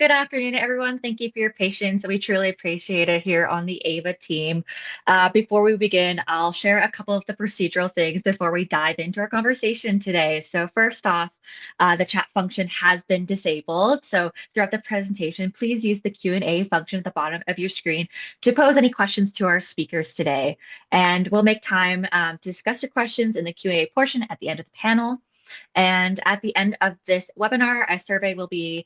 Good afternoon, everyone. Thank you for your patience. We truly appreciate it here on the AVA team. Before we begin, I'll share a couple of the procedural things before we dive into our conversation today. So first off, the chat function has been disabled. So throughout the presentation, please use the Q&A function at the bottom of your screen to pose any questions to our speakers today. And we'll make time to discuss your questions in the Q&A portion at the end of the panel. And at the end of this webinar, a survey will be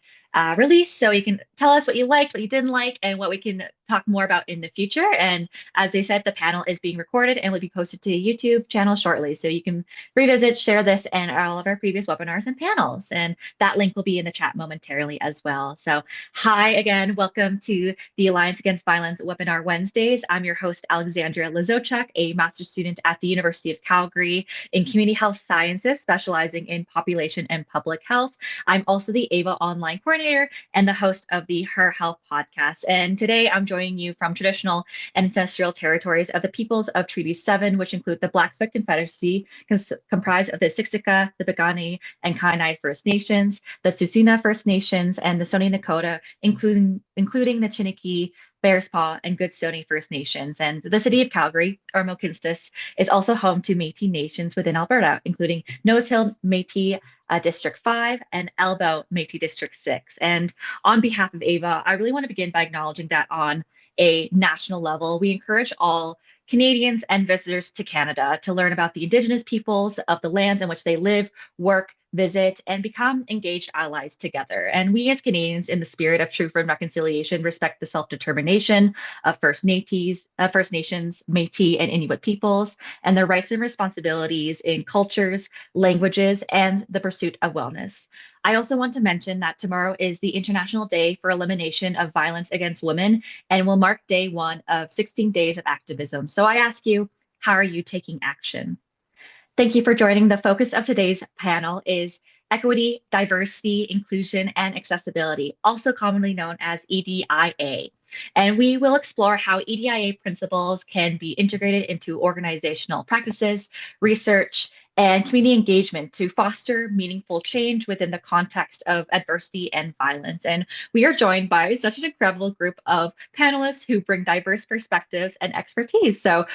released so you can tell us what you liked, what you didn't like, and what we can talk more about in the future. And as they said, the panel is being recorded and will be posted to the YouTube channel shortly. So you can revisit, share this and all of our previous webinars and panels. And that link will be in the chat momentarily as well. So hi again, welcome to the Alliance Against Violence Webinar Wednesdays. I'm your host, Alexandria Lizochuk, a master's student at the University of Calgary in Community Health Sciences, specializing in population and public health. I'm also the AVA online coordinator and the host of the Her Health podcast. And today I'm joining you from traditional and ancestral territories of the peoples of Treaty 7, which include the Blackfoot Confederacy, comprised of the Siksika, the Piikani, and Kainai First Nations, the Tsuut'ina First Nations, and the Stoney Nakoda, including the Chiniki, Bearspaw, and Goodstoney First Nations. And the city of Calgary, or Mohkinstsis, is also home to Métis nations within Alberta, including Nose Hill Métis District 5 and Elbow Métis District 6. And on behalf of AVA, I really want to begin by acknowledging that on a national level, we encourage all Canadians and visitors to Canada to learn about the Indigenous peoples of the lands in which they live, work, visit, and become engaged allies together. And we as Canadians, in the spirit of truth and reconciliation, respect the self-determination of First Nations, Métis, and Inuit peoples, and their rights and responsibilities in cultures, languages, and the pursuit of wellness. I also want to mention that tomorrow is the International Day for Elimination of Violence Against Women and will mark day one of 16 days of activism. So I ask you, how are you taking action? Thank you for joining. The focus of today's panel is equity, diversity, inclusion, and accessibility, also commonly known as EDIA. And we will explore how EDIA principles can be integrated into organizational practices, research, and community engagement to foster meaningful change within the context of adversity and violence. And we are joined by such an incredible group of panelists who bring diverse perspectives and expertise. So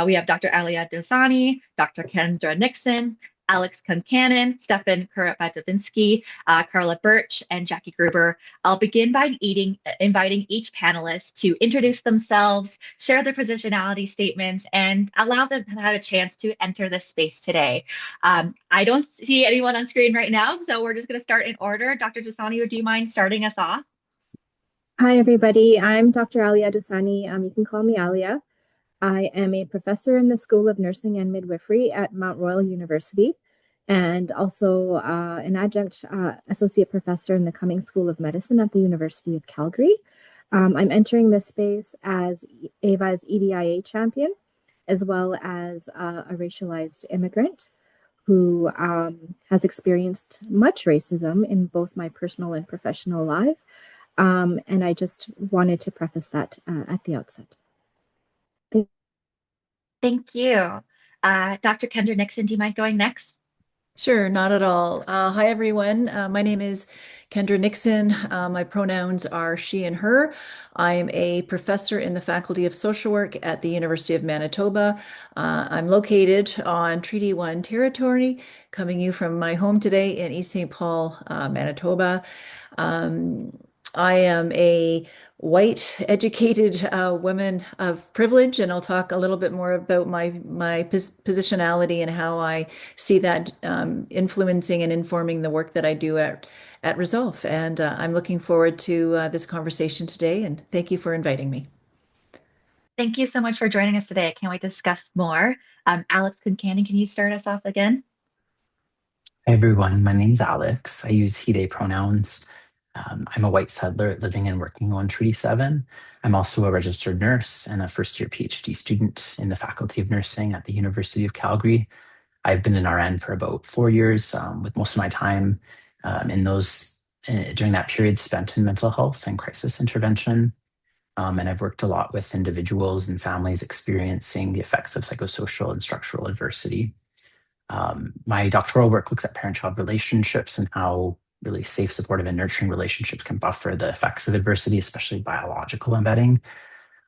we have Dr. Alia Dosani, Dr. Kendra Nixon, Alex Concannon, Stefan Kurapatovinsky, Carla Birch, and Jackie Gruber. I'll begin by inviting each panelist to introduce themselves, share their positionality statements, and allow them to have a chance to enter this space today. I don't see anyone on screen right now, so we're just going to start in order. Dr. Dasani, would you mind starting us off? Hi, everybody. I'm Dr. Alia Dosani. You can call me Alia. I am a professor in the School of Nursing and Midwifery at Mount Royal University, and also an adjunct associate professor in the Cummings School of Medicine at the University of Calgary. I'm entering this space as AVA's EDIA champion, as well as a racialized immigrant who has experienced much racism in both my personal and professional life. And I just wanted to preface that at the outset. Thank you. Dr. Kendra Nixon, do you mind going next? Sure, not at all. Hi, everyone. My name is Kendra Nixon. My pronouns are she and her. I am a professor in the Faculty of Social Work at the University of Manitoba. I'm located on Treaty 1 territory, coming you from my home today in East St. Paul, Manitoba. I am a white, educated woman of privilege, and I'll talk a little bit more about my positionality and how I see that influencing and informing the work that I do at Resolve. And I'm looking forward to this conversation today, and thank you for inviting me. Thank you so much for joining us today. I can't wait to discuss more. Alex Concannon, can you start us off again? Hi, everyone. My name's Alex. I use he, they pronouns. I'm a white settler living and working on Treaty 7. I'm also a registered nurse and a first-year PhD student in the Faculty of Nursing at the University of Calgary. I've been an RN for about 4 years, with most of my time during that period spent in mental health and crisis intervention. And I've worked a lot with individuals and families experiencing the effects of psychosocial and structural adversity. My doctoral work looks at parent-child relationships and how really safe, supportive, and nurturing relationships can buffer the effects of adversity, especially biological embedding.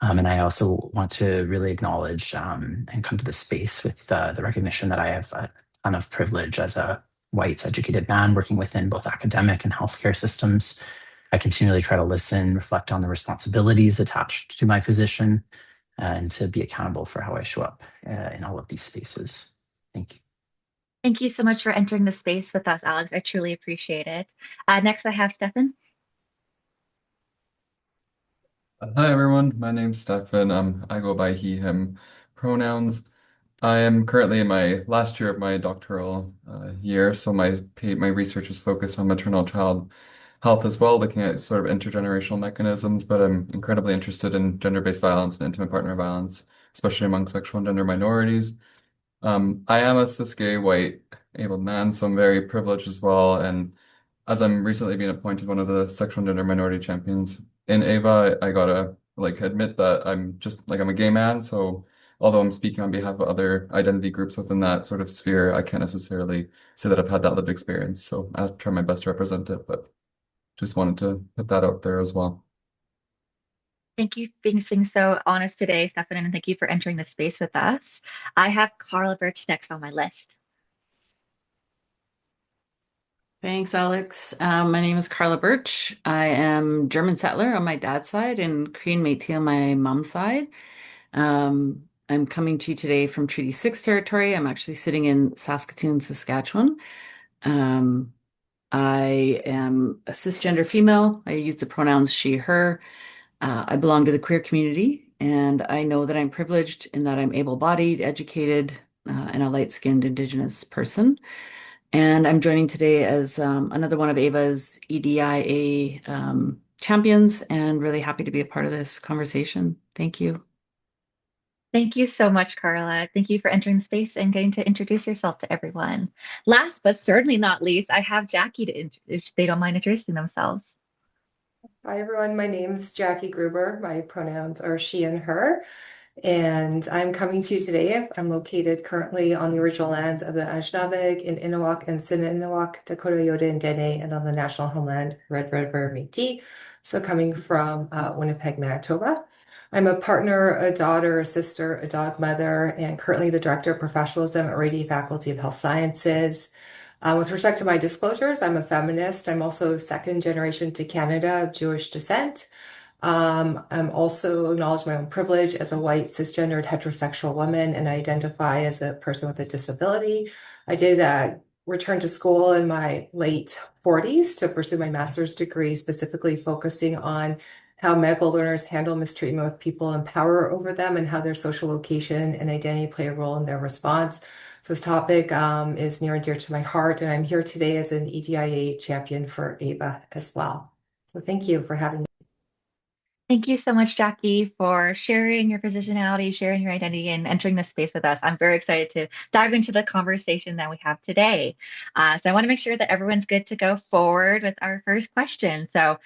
And I also want to really acknowledge and come to this space with the recognition that I have a ton of privilege as a white educated man working within both academic and healthcare systems. I continually try to listen, reflect on the responsibilities attached to my position, and to be accountable for how I show up in all of these spaces. Thank you. Thank you so much for entering the space with us, Alex. I truly appreciate it. Next, I have Stefan. Hi everyone, my name's Stefan. I go by he, him pronouns. I am currently in my last year of my doctoral year, so my research is focused on maternal child health as well, looking at sort of intergenerational mechanisms, but I'm incredibly interested in gender-based violence and intimate partner violence, especially among sexual and gender minorities. I am a cis gay white able man, so I'm very privileged as well. And as I'm recently being appointed one of the sexual and gender minority champions in AVA, I gotta like admit that I'm a gay man. So although I'm speaking on behalf of other identity groups within that sort of sphere, I can't necessarily say that I've had that lived experience. So I'll try my best to represent it, but just wanted to put that out there as well. Thank you for being so honest today, Stefan, and thank you for entering the space with us. I have Carla Birch next on my list. Thanks, Alex. My name is Carla Birch. I am German settler on my dad's side and Korean Métis on my mom's side. I'm coming to you today from Treaty 6 territory. I'm actually sitting in Saskatoon, Saskatchewan. I am a cisgender female. I use the pronouns she, her. I belong to the queer community, and I know that I'm privileged in that I'm able-bodied, educated, and a light-skinned Indigenous person. And I'm joining today as another one of AVA's EDIA champions, and really happy to be a part of this conversation. Thank you. Thank you so much, Carla. Thank you for entering the space and getting to introduce yourself to everyone. Last but certainly not least, I have Jackie if they don't mind introducing themselves. Hi everyone, my name's Jackie Gruber. My pronouns are she and her, and I'm coming to you today. I'm located currently on the original lands of the Anishinaabeg, in Innuwak and Sininnuwak, Dakota, Yoda, and Dene, and on the national homeland, Red River Métis. So coming from Winnipeg, Manitoba. I'm a partner, a daughter, a sister, a dog mother, and currently the director of professionalism at Rady Faculty of Health Sciences. With respect to my disclosures, I'm a feminist. I'm also second generation to Canada of Jewish descent. I'm also acknowledge my own privilege as a white cisgendered heterosexual woman, and I identify as a person with a disability. I did return to school in my late 40s to pursue my master's degree, specifically focusing on how medical learners handle mistreatment with people in power over them and how their social location and identity play a role in their response. So this topic is near and dear to my heart, and I'm here today as an EDIA champion for AVA as well. So thank you for having me. Thank you so much, Jackie, for sharing your positionality, sharing your identity, and entering this space with us. I'm very excited to dive into the conversation that we have today. So I want to make sure that everyone's good to go forward with our first question. So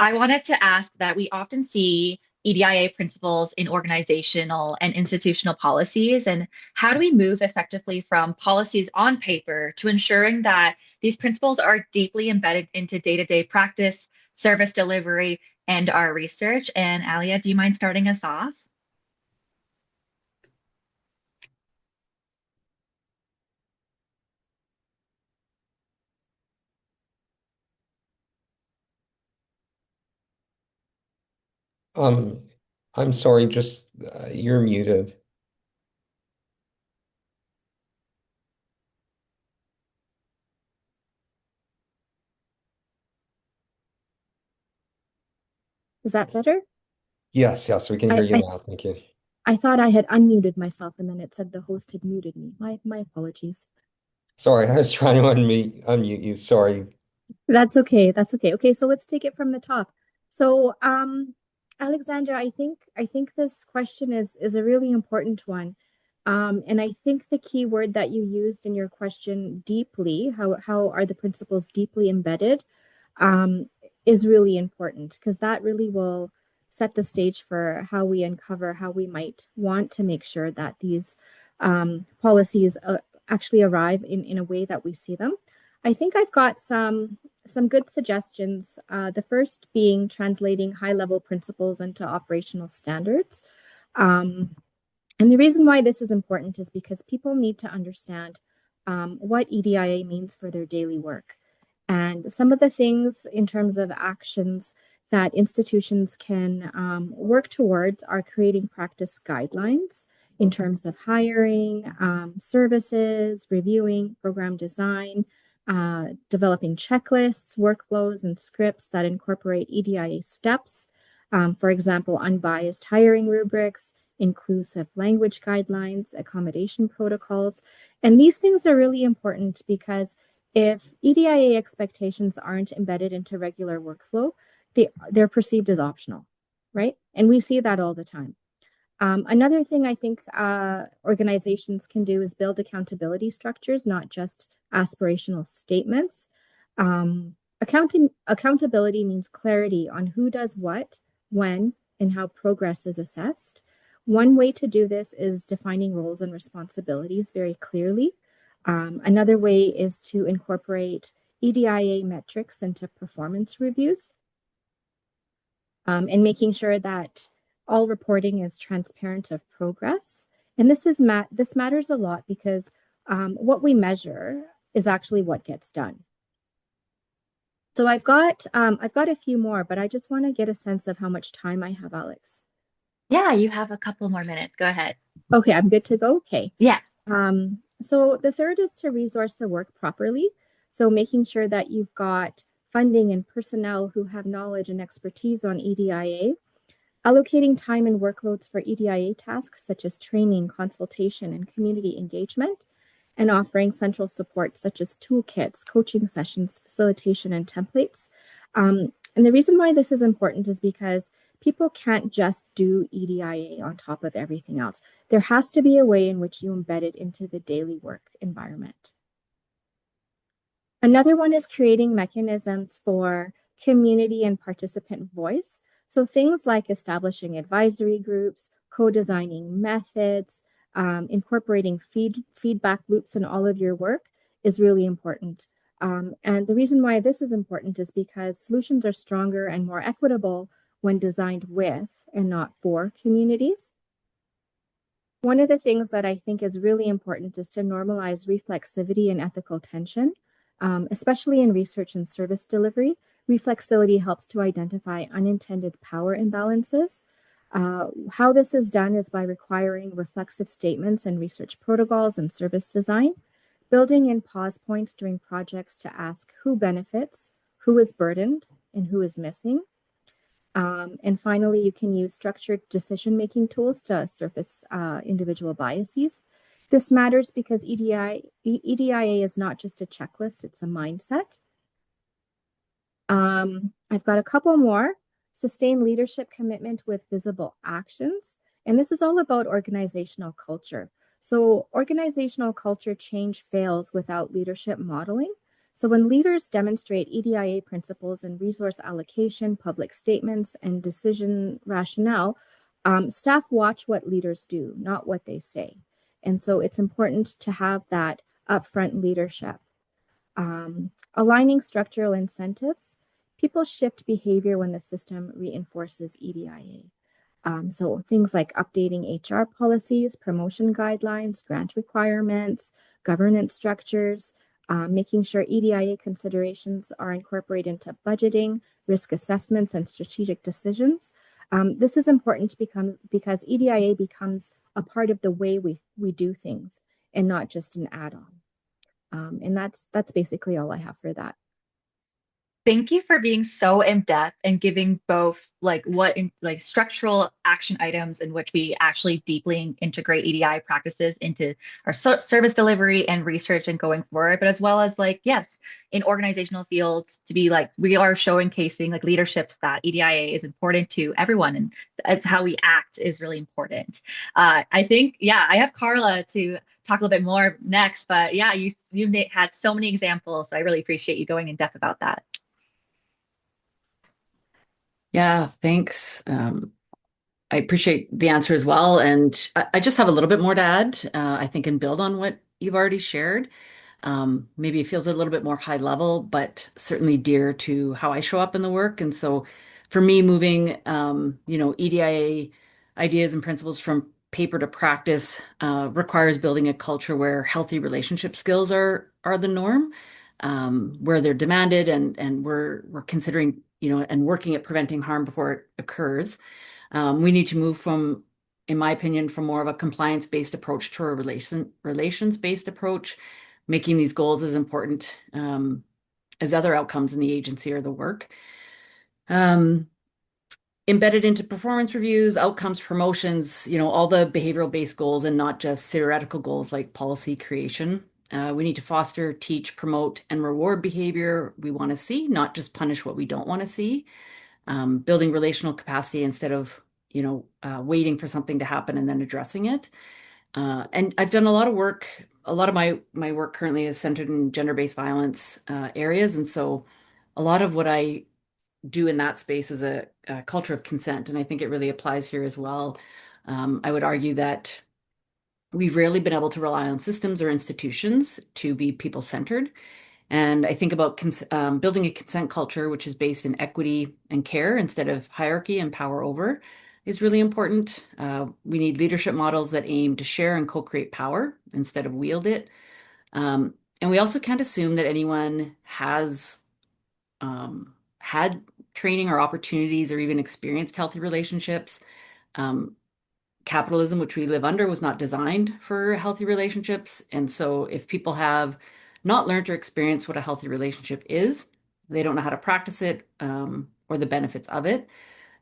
I wanted to ask that we often see EDIA principles in organizational and institutional policies, and how do we move effectively from policies on paper to ensuring that these principles are deeply embedded into day-to-day practice, service delivery, and our research? And Alia, do you mind starting us off? Um, I'm sorry, just you're muted. Is that better? Yes, yes, we can hear you now. Thank you. I thought I had unmuted myself and then it said the host had muted me. My apologies. Sorry, I was trying to unmute you. Sorry. That's okay. That's okay. Okay, so let's take it from the top. So, Alexandra, I think this question is a really important one. And I think the key word that you used in your question, deeply, how are the principles deeply embedded, is really important because that really will set the stage for how we uncover how we might want to make sure that these policies actually arrive in a way that we see them. I think I've got some some good suggestions. The first being translating high-level principles into operational standards. And the reason why this is important is because people need to understand what EDIA means for their daily work. And some of the things in terms of actions that institutions can work towards are creating practice guidelines in terms of hiring, services, reviewing, program design, developing checklists, workflows, and scripts that incorporate EDIA steps. For example, unbiased hiring rubrics, inclusive language guidelines, accommodation protocols. And these things are really important because if EDIA expectations aren't embedded into regular workflow, they're perceived as optional, right? And we see that all the time. Another thing I think organizations can do is build accountability structures, not just aspirational statements. Accountability means clarity on who does what, when, and how progress is assessed. One way to do this is defining roles and responsibilities very clearly. Another way is to incorporate EDIA metrics into performance reviews, and making sure that all reporting is transparent of progress. And this matters a lot because what we measure is actually what gets done. So I've got a few more, but I just want to get a sense of how much time I have, Alex. Yeah, you have a couple more minutes. Go ahead. Okay, I'm good to go. Okay. Yeah. So the third is to resource the work properly. So making sure that you've got funding and personnel who have knowledge and expertise on EDIA, allocating time and workloads for EDIA tasks such as training, consultation, and community engagement, and offering central support such as toolkits, coaching sessions, facilitation, and templates. And the reason why this is important is because people can't just do EDIA on top of everything else. There has to be a way in which you embed it into the daily work environment. Another one is creating mechanisms for community and participant voice. So things like establishing advisory groups, co-designing methods, incorporating feedback loops in all of your work is really important. And the reason why this is important is because solutions are stronger and more equitable when designed with and not for communities. One of the things that I think is really important is to normalize reflexivity and ethical tension, especially in research and service delivery. Reflexivity helps to identify unintended power imbalances. How this is done is by requiring reflexive statements in research protocols and service design, building in pause points during projects to ask who benefits, who is burdened, and who is missing. And finally, you can use structured decision-making tools to surface individual biases. This matters because EDIA is not just a checklist, it's a mindset. I've got a couple more. Sustain leadership commitment with visible actions. And this is all about organizational culture. So organizational culture change fails without leadership modeling. So when leaders demonstrate EDIA principles in resource allocation, public statements, and decision rationale, staff watch what leaders do, not what they say. And so it's important to have that upfront leadership. Aligning structural incentives, people shift behavior when the system reinforces EDIA. So things like updating HR policies, promotion guidelines, grant requirements, governance structures, making sure EDIA considerations are incorporated into budgeting, risk assessments, and strategic decisions. This is important because EDIA becomes a part of the way we do things and not just an add-on. And that's basically all I have for that. Thank you for being so in depth and giving both like structural action items in which we actually deeply integrate EDI practices into our service delivery and research and going forward, but as well as yes, in organizational fields to be we are showcasing leaderships that EDIA is important to everyone, and it's how we act is really important. I think I have Carla to talk a little bit more next, but you had so many examples, so I really appreciate you going in depth about that. Yeah, thanks. I appreciate the answer as well. And I just have a little bit more to add, I think, and build on what you've already shared. Maybe it feels a little bit more high level, but certainly dear to how I show up in the work. And so for me, moving, EDIA ideas and principles from paper to practice requires building a culture where healthy relationship skills are the norm, where they're demanded and we're considering, and working at preventing harm before it occurs. We need to move from, in my opinion, from more of a compliance-based approach to a relations-based approach, making these goals as important as other outcomes in the agency or the work. Embedded into performance reviews, outcomes, promotions, all the behavioral-based goals and not just theoretical goals like policy creation. We need to foster, teach, promote, and reward behavior we want to see, not just punish what we don't want to see. Building relational capacity instead of, waiting for something to happen and then addressing it. And I've done a lot of work. A lot of my work currently is centered in gender-based violence areas. And so a lot of what I do in that space is a culture of consent. And I think it really applies here as well. I would argue that we've rarely been able to rely on systems or institutions to be people-centered. And I think about building a consent culture, which is based in equity and care instead of hierarchy and power over, is really important. We need leadership models that aim to share and co-create power instead of wield it. And we also can't assume that anyone has had training or opportunities or even experienced healthy relationships. Capitalism, which we live under, was not designed for healthy relationships. And so if people have not learned or experienced what a healthy relationship is, they don't know how to practice it or the benefits of it.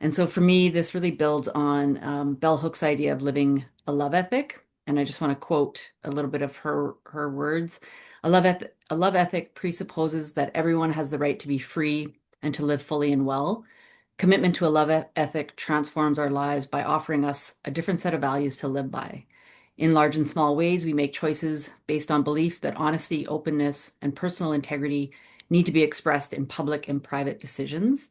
And so for me, this really builds on Bell Hook's idea of living a love ethic. And I just want to quote a little bit of her words. A love ethic presupposes that everyone has the right to be free and to live fully and well. Commitment to a love ethic transforms our lives by offering us a different set of values to live by. In large and small ways, we make choices based on belief that honesty, openness, and personal integrity need to be expressed in public and private decisions.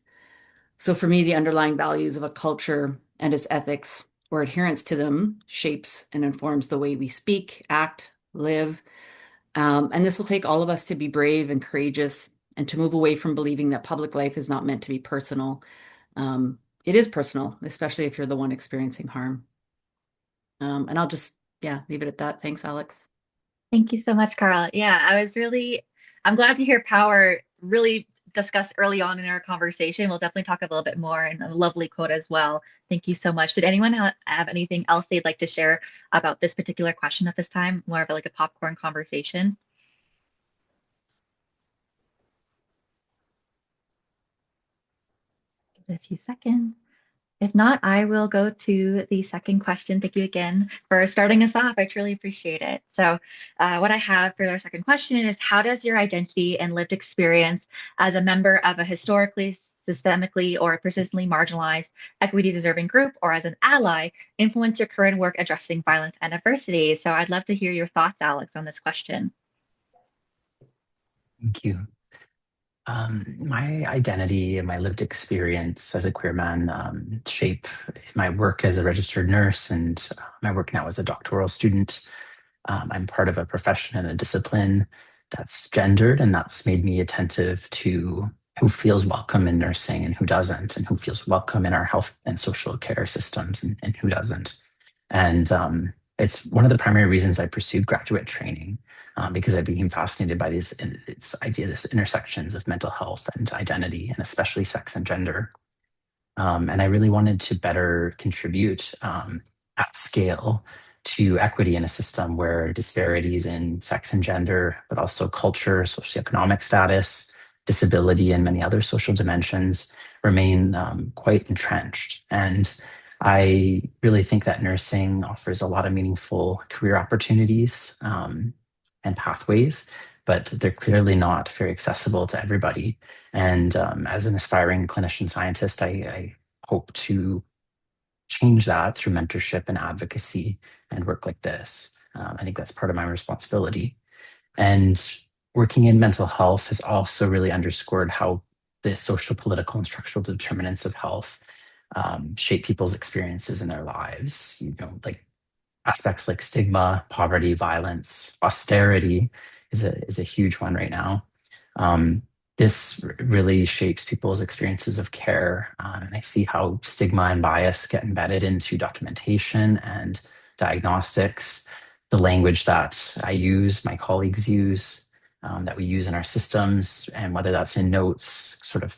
So for me, the underlying values of a culture and its ethics or adherence to them shapes and informs the way we speak, act, live. And this will take all of us to be brave and courageous and to move away from believing that public life is not meant to be personal. It is personal, especially if you're the one experiencing harm. And I'll just, leave it at that. Thanks, Alex. Thank you so much, Carl. Yeah, I'm glad to hear power really discussed early on in our conversation. We'll definitely talk a little bit more and a lovely quote as well. Thank you so much. Did anyone have anything else they'd like to share about this particular question at this time? More of like a popcorn conversation? Give it a few seconds. If not, I will go to the second question. Thank you again for starting us off. I truly appreciate it. So what I have for our second question is, how does your identity and lived experience as a member of a historically, systemically, or persistently marginalized, equity-deserving group, or as an ally, influence your current work addressing violence and adversity? So I'd love to hear your thoughts, Alex, on this question. Thank you. My identity and my lived experience as a queer man shape my work as a registered nurse and my work now as a doctoral student. I'm part of a profession and a discipline that's gendered, and that's made me attentive to who feels welcome in nursing and who doesn't, and who feels welcome in our health and social care systems and who doesn't. And it's one of the primary reasons I pursued graduate training, because I became fascinated by this intersections of mental health and identity, and especially sex and gender. And I really wanted to better contribute at scale to equity in a system where disparities in sex and gender, but also culture, socioeconomic status, disability, and many other social dimensions remain quite entrenched. And I really think that nursing offers a lot of meaningful career opportunities and pathways, but they're clearly not very accessible to everybody. And as an aspiring clinician scientist, I hope to change that through mentorship and advocacy and work like this. I think that's part of my responsibility. And working in mental health has also really underscored how the social, political, and structural determinants of health shape people's experiences in their lives. Like aspects like stigma, poverty, violence, austerity is a huge one right now. Um, this really shapes people's experiences of care. And I see how stigma and bias get embedded into documentation and diagnostics, the language that I use, my colleagues use, that we use in our systems, and whether that's in notes, sort of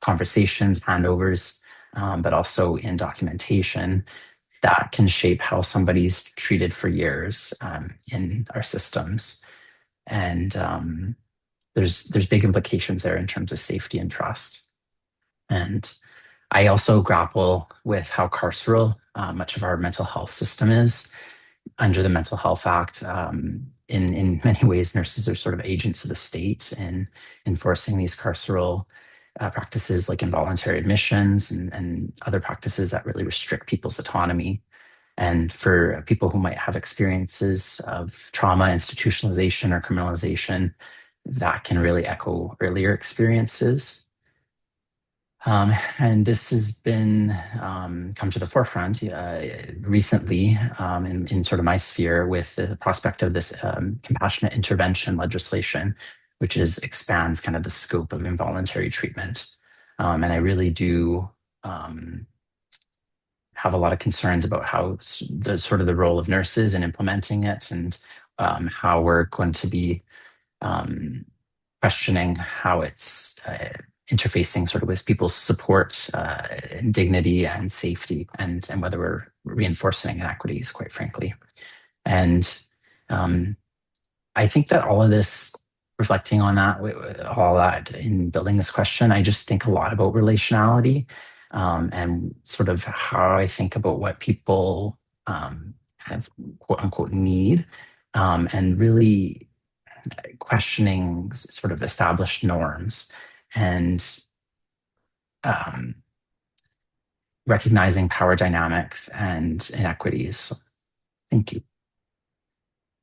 conversations, handovers, but also in documentation, that can shape how somebody's treated for years in our systems. And there's big implications there in terms of safety and trust. And I also grapple with how carceral much of our mental health system is under the Mental Health Act. In many ways, nurses are sort of agents of the state in enforcing these carceral practices like involuntary admissions and other practices that really restrict people's autonomy. And for people who might have experiences of trauma, institutionalization, or criminalization, that can really echo earlier experiences. And this has been come to the forefront recently in sort of my sphere with the prospect of this compassionate intervention legislation, which expands kind of the scope of involuntary treatment. And I really do have a lot of concerns about how the sort of the role of nurses in implementing it, and how we're going to be questioning how it's interfacing sort of with people's support, and dignity and safety, and whether we're reinforcing inequities, quite frankly. And I think that all of this, reflecting on that, all that in building this question, I just think a lot about relationality, and sort of how I think about what people kind of quote unquote need, and really questioning sort of established norms, and recognizing power dynamics and inequities. Thank you.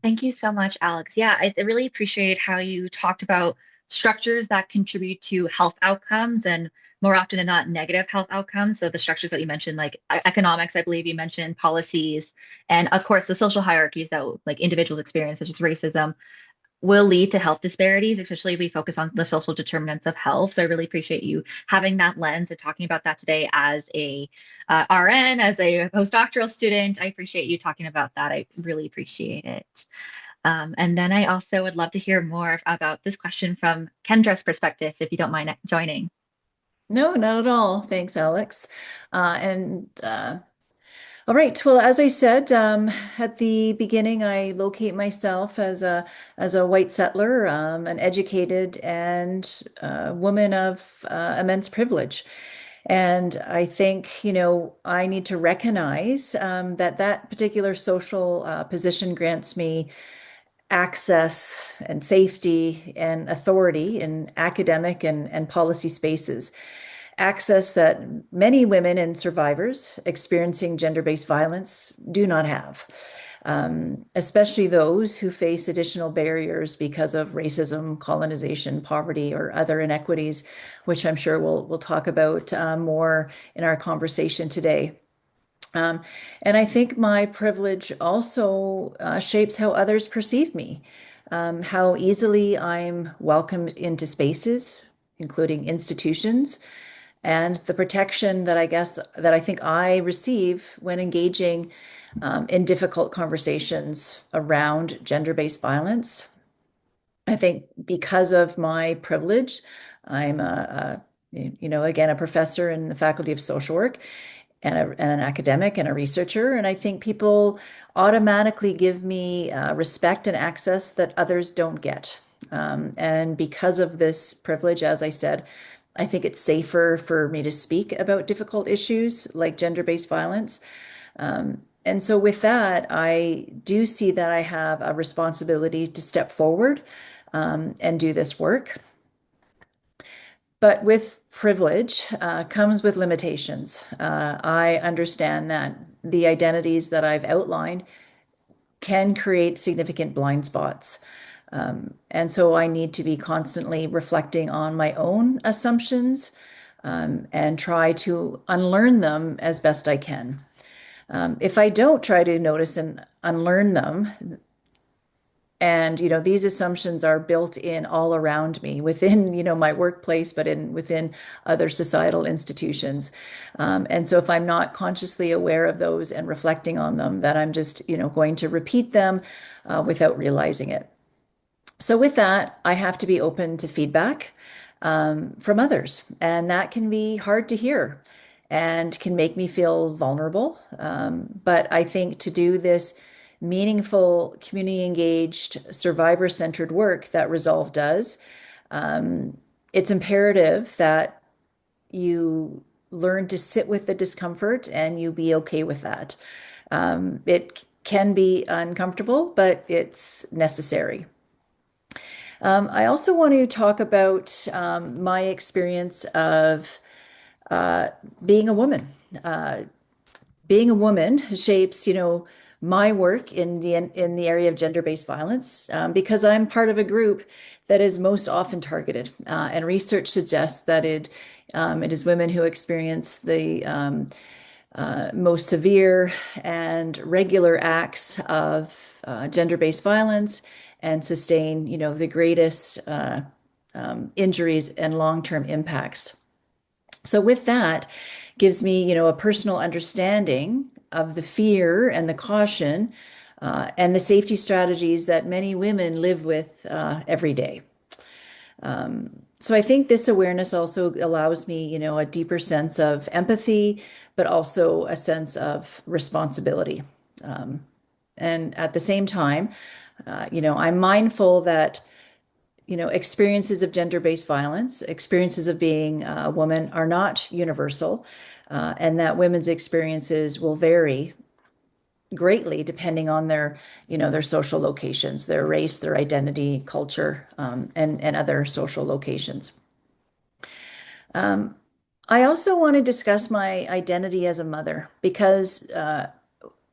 Thank you so much, Alex. Yeah, I really appreciate how you talked about structures that contribute to health outcomes, and more often than not, negative health outcomes. So the structures that you mentioned, like economics, I believe you mentioned, policies, and of course the social hierarchies that like individuals experience, such as racism, will lead to health disparities, especially if we focus on the social determinants of health. So I really appreciate you having that lens and talking about that today as a RN, as a postdoctoral student. I appreciate you talking about that. I really appreciate it. And then I also would love to hear more about this question from Kendra's perspective, if you don't mind joining. No, not at all. Thanks, Alex. And all right. Well, as I said at the beginning, I locate myself as a white settler, an educated and woman of immense privilege. And I think, I need to recognize that particular social position grants me access and safety and authority in academic and policy spaces. Access that many women and survivors experiencing gender-based violence do not have, especially those who face additional barriers because of racism, colonization, poverty, or other inequities, which I'm sure we'll talk about more in our conversation today. And I think my privilege also shapes how others perceive me, how easily I'm welcomed into spaces, including institutions, and the protection that I think I receive when engaging in difficult conversations around gender-based violence. I think because of my privilege, I'm again, a professor in the Faculty of Social Work, and an academic and a researcher. And I think people automatically give me respect and access that others don't get. And because of this privilege, as I said, I think it's safer for me to speak about difficult issues like gender-based violence. And so with that, I do see that I have a responsibility to step forward and do this work. But with privilege comes with limitations. I understand that the identities that I've outlined can create significant blind spots. And so I need to be constantly reflecting on my own assumptions and try to unlearn them as best I can. If I don't try to notice and unlearn them, And, these assumptions are built in all around me within, my workplace, but within other societal institutions. And so if I'm not consciously aware of those and reflecting on them, that I'm just, going to repeat them without realizing it. So with that, I have to be open to feedback from others, and that can be hard to hear and can make me feel vulnerable. But I think to do this meaningful, community engaged, survivor centered work that Resolve does, it's imperative that you learn to sit with the discomfort and you be okay with that. It can be uncomfortable, but it's necessary. I also want to talk about my experience of being a woman. Being a woman shapes, my work in the area of gender-based violence because I'm part of a group that is most often targeted, and research suggests that it is women who experience the most severe and regular acts of gender-based violence and sustain, the greatest injuries and long-term impacts. So with that, gives me, a personal understanding of the fear and the caution and the safety strategies that many women live with every day. So I think this awareness also allows me, a deeper sense of empathy, but also a sense of responsibility. And at the same time, I'm mindful that experiences of gender-based violence, experiences of being a woman are not universal, and that women's experiences will vary greatly depending on their social locations, their race, their identity, culture, and other social locations. I also want to discuss my identity as a mother because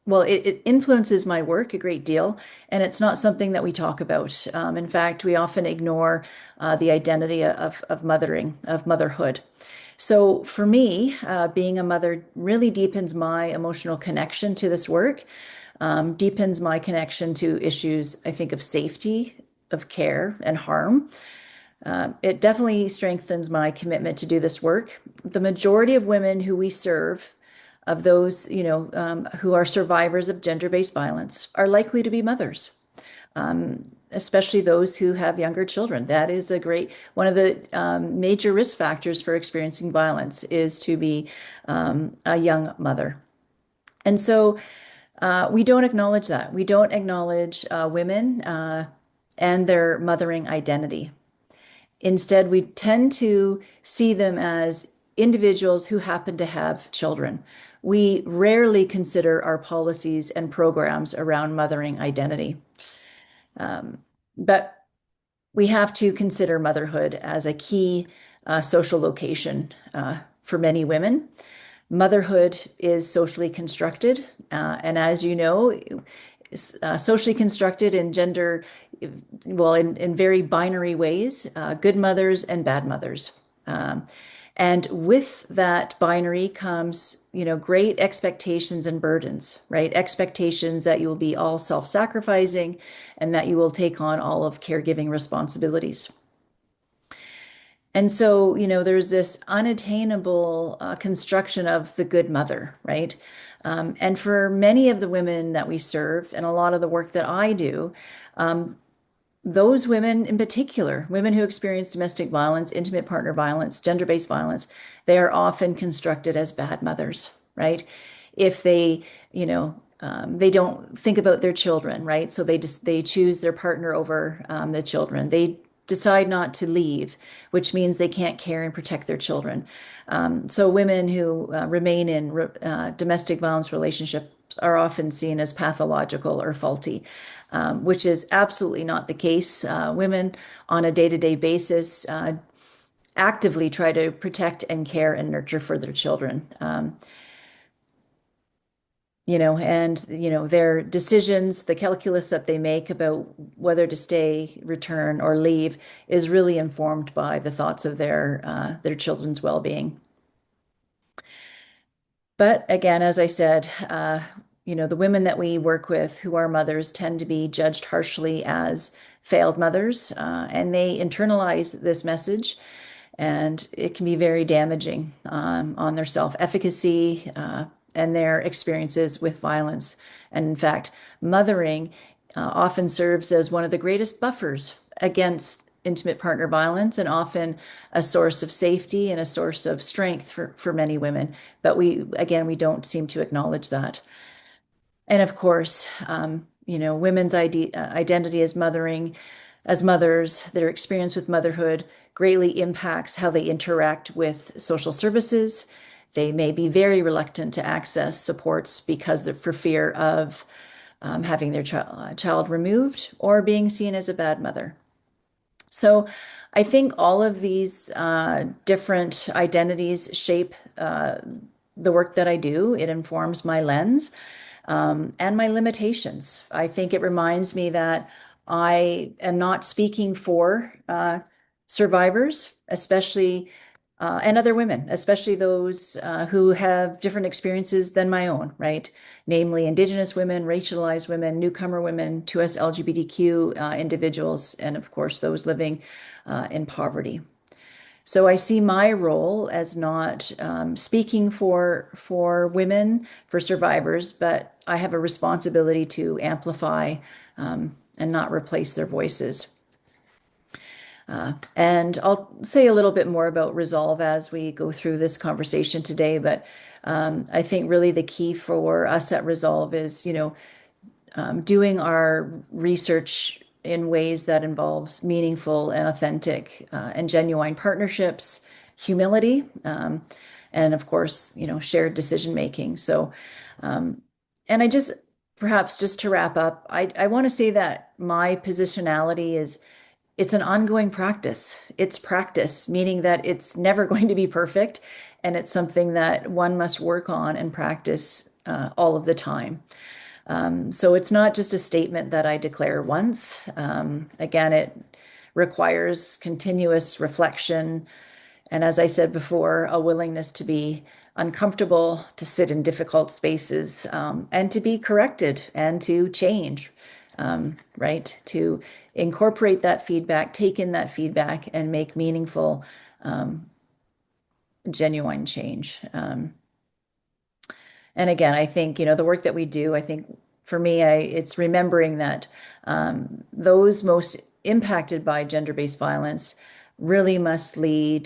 it influences my work a great deal, and it's not something that we talk about. In fact, we often ignore the identity of mothering, of motherhood. So for me, being a mother really deepens my emotional connection to this work, deepens my connection to issues, I think, of safety, of care, and harm. It definitely strengthens my commitment to do this work. The majority of women who we serve, of those, who are survivors of gender-based violence, are likely to be mothers, especially those who have younger children. That is one of the major risk factors for experiencing violence is to be a young mother. And so we don't acknowledge that. We don't acknowledge women and their mothering identity. Instead, we tend to see them as individuals who happen to have children. We rarely consider our policies and programs around mothering identity. But we have to consider motherhood as a key social location for many women. Motherhood is socially constructed, and as you know, socially constructed in in very binary ways, good mothers and bad mothers. And with that binary comes, great expectations and burdens, right? Expectations that you will be all self-sacrificing and that you will take on all of caregiving responsibilities. And so, there's this unattainable construction of the good mother, right? And for many of the women that we serve and a lot of the work that I do, those women in particular, women who experience domestic violence, intimate partner violence, gender-based violence, they are often constructed as bad mothers, right? If they, they don't think about their children, right? So they choose their partner over the children. They decide not to leave, which means they can't care and protect their children. So women who remain in domestic violence relationships are often seen as pathological or faulty, which is absolutely not the case. Women on a day-to-day basis actively try to protect and care and nurture for their children. Their decisions, the calculus that they make about whether to stay, return, or leave is really informed by the thoughts of their children's well-being. But again, as I said, the women that we work with who are mothers tend to be judged harshly as failed mothers, and they internalize this message, and it can be very damaging on their self-efficacy and their experiences with violence. And in fact, mothering often serves as one of the greatest buffers against intimate partner violence, and often a source of safety and a source of strength for many women. But we don't seem to acknowledge that. And of course, women's identity as mothers, their experience with motherhood greatly impacts how they interact with social services. They may be very reluctant to access supports because for fear of having their child removed or being seen as a bad mother. So I think all of these different identities shape the work that I do. It informs my lens and my limitations. I think it reminds me that I am not speaking for survivors, especially and other women, especially those who have different experiences than my own, right? Namely, Indigenous women, racialized women, newcomer women, to us LGBTQ individuals, and of course, those living in poverty. So I see my role as not speaking for women, for survivors, but I have a responsibility to amplify and not replace their voices. And I'll say a little bit more about Resolve as we go through this conversation today. But I think really the key for us at Resolve is, doing our research in ways that involves meaningful and authentic and genuine partnerships, humility, and of course, shared decision making. So, and I just perhaps just to wrap up, I want to say that my positionality is it's an ongoing practice. It's practice, meaning that it's never going to be perfect, and it's something that one must work on and practice all of the time. So it's not just a statement that I declare once. Again, it requires continuous reflection. And as I said before, a willingness to be uncomfortable, to sit in difficult spaces, and to be corrected and to change, right? To incorporate that feedback, take in that feedback, and make meaningful, genuine change. And again, I think, the work that we do, I think for me, it's remembering that those most impacted by gender-based violence really must lead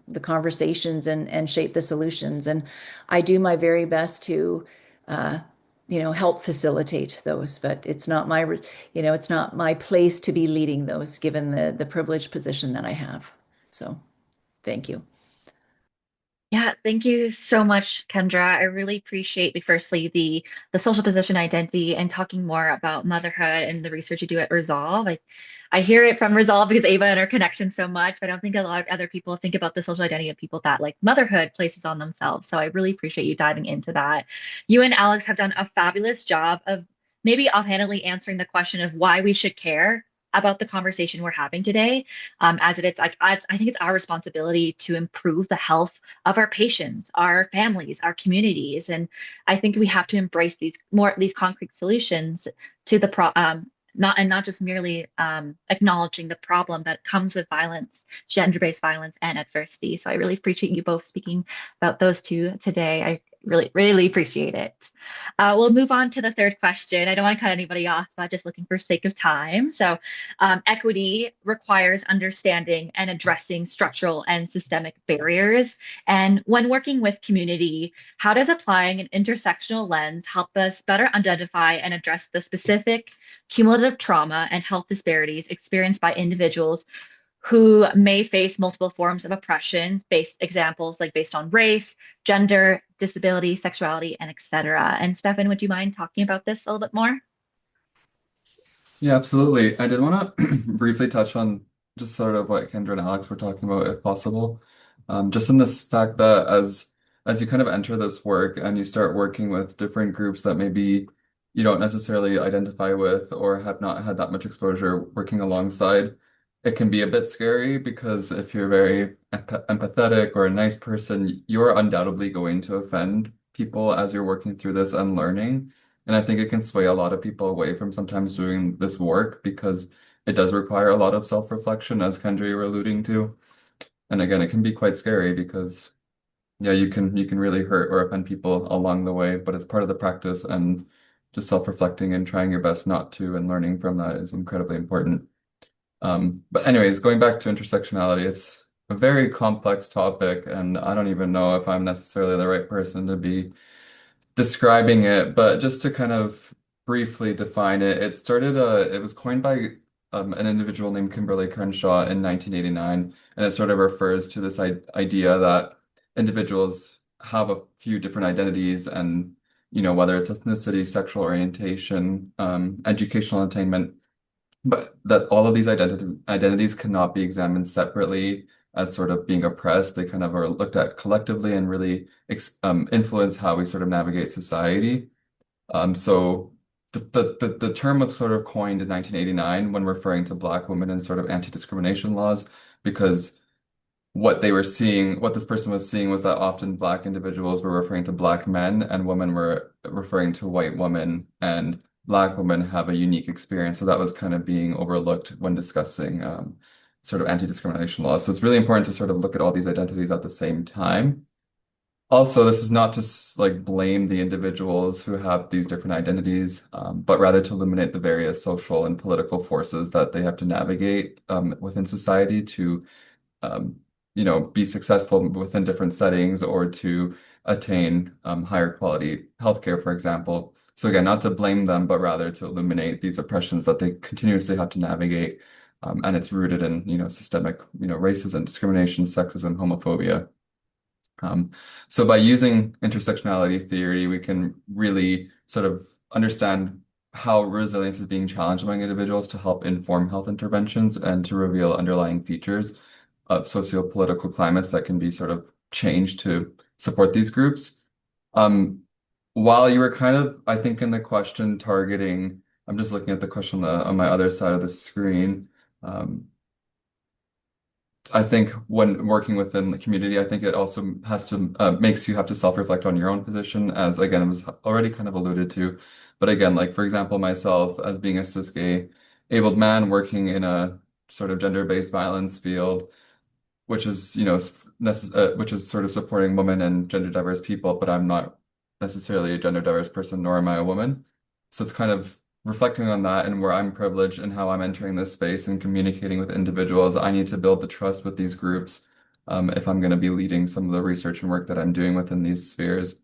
the conversations and shape the solutions. And I do my very best to, help facilitate those, but it's not my place to be leading those given the privileged position that I have. So thank you. Yeah, thank you so much, Kendra. I really appreciate, firstly, the social position identity and talking more about motherhood and the research you do at Resolve. I hear it from Resolve because Ava and her connection so much, but I don't think a lot of other people think about the social identity of people that like motherhood places on themselves. So I really appreciate you diving into that. You and Alex have done a fabulous job of maybe offhandedly answering the question of why we should care about the conversation we're having today. As it's like, I think it's our responsibility to improve the health of our patients, our families, our communities. And I think we have to embrace these concrete solutions to the not just merely acknowledging the problem that comes with violence, gender-based violence, and adversity. So I really appreciate you both speaking about those two today. I really, really appreciate it. We'll move on to the third question. I don't want to cut anybody off, but just looking for sake of time. So equity requires understanding and addressing structural and systemic barriers. And when working with community, how does applying an intersectional lens help us better identify and address the specific cumulative trauma and health disparities experienced by individuals who may face multiple forms of oppressions, based on race, gender, disability, sexuality, and etc. And Stefan, would you mind talking about this a little bit more? Yeah, absolutely. I did want to briefly touch on just sort of what Kendra and Alex were talking about, if possible. Just in this fact that as you kind of enter this work and you start working with different groups that maybe you don't necessarily identify with or have not had that much exposure working alongside, it can be a bit scary because if you're very empathetic or a nice person, you're undoubtedly going to offend people as you're working through this and learning. And I think it can sway a lot of people away from sometimes doing this work because it does require a lot of self-reflection, as Kendra you were alluding to. And again, it can be quite scary because yeah, you can really hurt or offend people along the way, but it's part of the practice and just self-reflecting and trying your best not to and learning from that is incredibly important. But anyways, going back to intersectionality, it's a very complex topic, and I don't even know if I'm necessarily the right person to be describing it, but just to kind of briefly define it, it was coined by an individual named Kimberly Crenshaw in 1989, and it sort of refers to this idea that individuals have a few different identities and, whether it's ethnicity, sexual orientation, educational attainment, but that all of these identities cannot be examined separately as sort of being oppressed. They kind of are looked at collectively and really influence how we sort of navigate society. So the term was sort of coined in 1989 when referring to Black women and sort of anti-discrimination laws, because what they were seeing, what this person was seeing was that often Black individuals were referring to Black men and women were referring to white women, and Black women have a unique experience. So that was kind of being overlooked when discussing sort of anti-discrimination laws. So it's really important to sort of look at all these identities at the same time. Also, this is not to like blame the individuals who have these different identities, but rather to illuminate the various social and political forces that they have to navigate within society to um, be successful within different settings or to attain higher quality healthcare, for example. So again, not to blame them, but rather to illuminate these oppressions that they continuously have to navigate. And it's rooted in, systemic, racism, discrimination, sexism, homophobia. So by using intersectionality theory, we can really sort of understand how resilience is being challenged among individuals to help inform health interventions and to reveal underlying features of socio-political climates that can be sort of changed to support these groups. Um, while you were kind of, I think, in the question targeting, I'm just looking at the question on my other side of the screen. I think when working within the community, I think it also has to makes you have to self-reflect on your own position, as again, it was already kind of alluded to. But again, like for example, myself as being a cis gay abled man working in a sort of gender-based violence field, which is, which is sort of supporting women and gender diverse people, but I'm not necessarily a gender diverse person, nor am I a woman. So it's kind of reflecting on that and where I'm privileged and how I'm entering this space and communicating with individuals. I need to build the trust with these groups if I'm going to be leading some of the research and work that I'm doing within these spheres.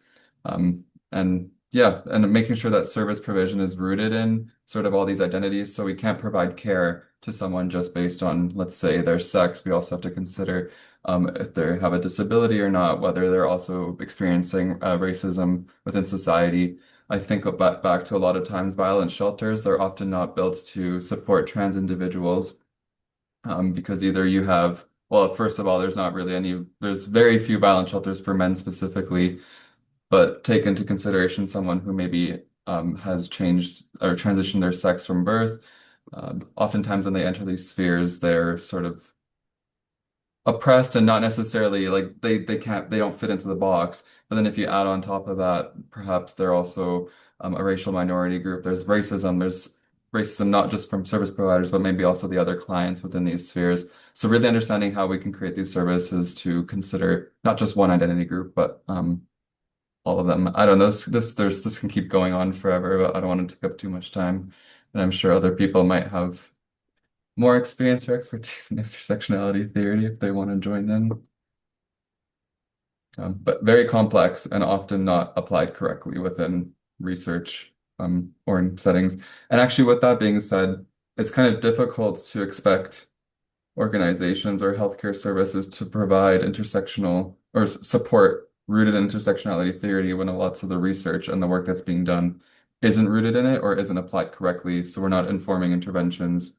And yeah, and making sure that service provision is rooted in sort of all these identities. So we can't provide care to someone just based on, let's say, their sex. We also have to consider if they have a disability or not, whether they're also experiencing racism within society. I think back to a lot of times violent shelters, they're often not built to support trans individuals because either you have, well, first of all, there's very few violent shelters for men specifically, but take into consideration someone who maybe has changed or transitioned their sex from birth. Oftentimes when they enter these spheres, they're sort of oppressed and not necessarily like they don't fit into the box. But then if you add on top of that, perhaps they're also a racial minority group. There's racism. There's racism not just from service providers, but maybe also the other clients within these spheres. So really understanding how we can create these services to consider not just one identity group, but all of them. I don't know. This can keep going on forever, but I don't want to take up too much time. And I'm sure other people might have more experience or expertise in intersectionality theory if they want to join in. But very complex and often not applied correctly within research or in settings. And actually, with that being said, it's kind of difficult to expect organizations or healthcare services to provide intersectional or support rooted in intersectionality theory when lots of the research and the work that's being done isn't rooted in it or isn't applied correctly. So we're not informing interventions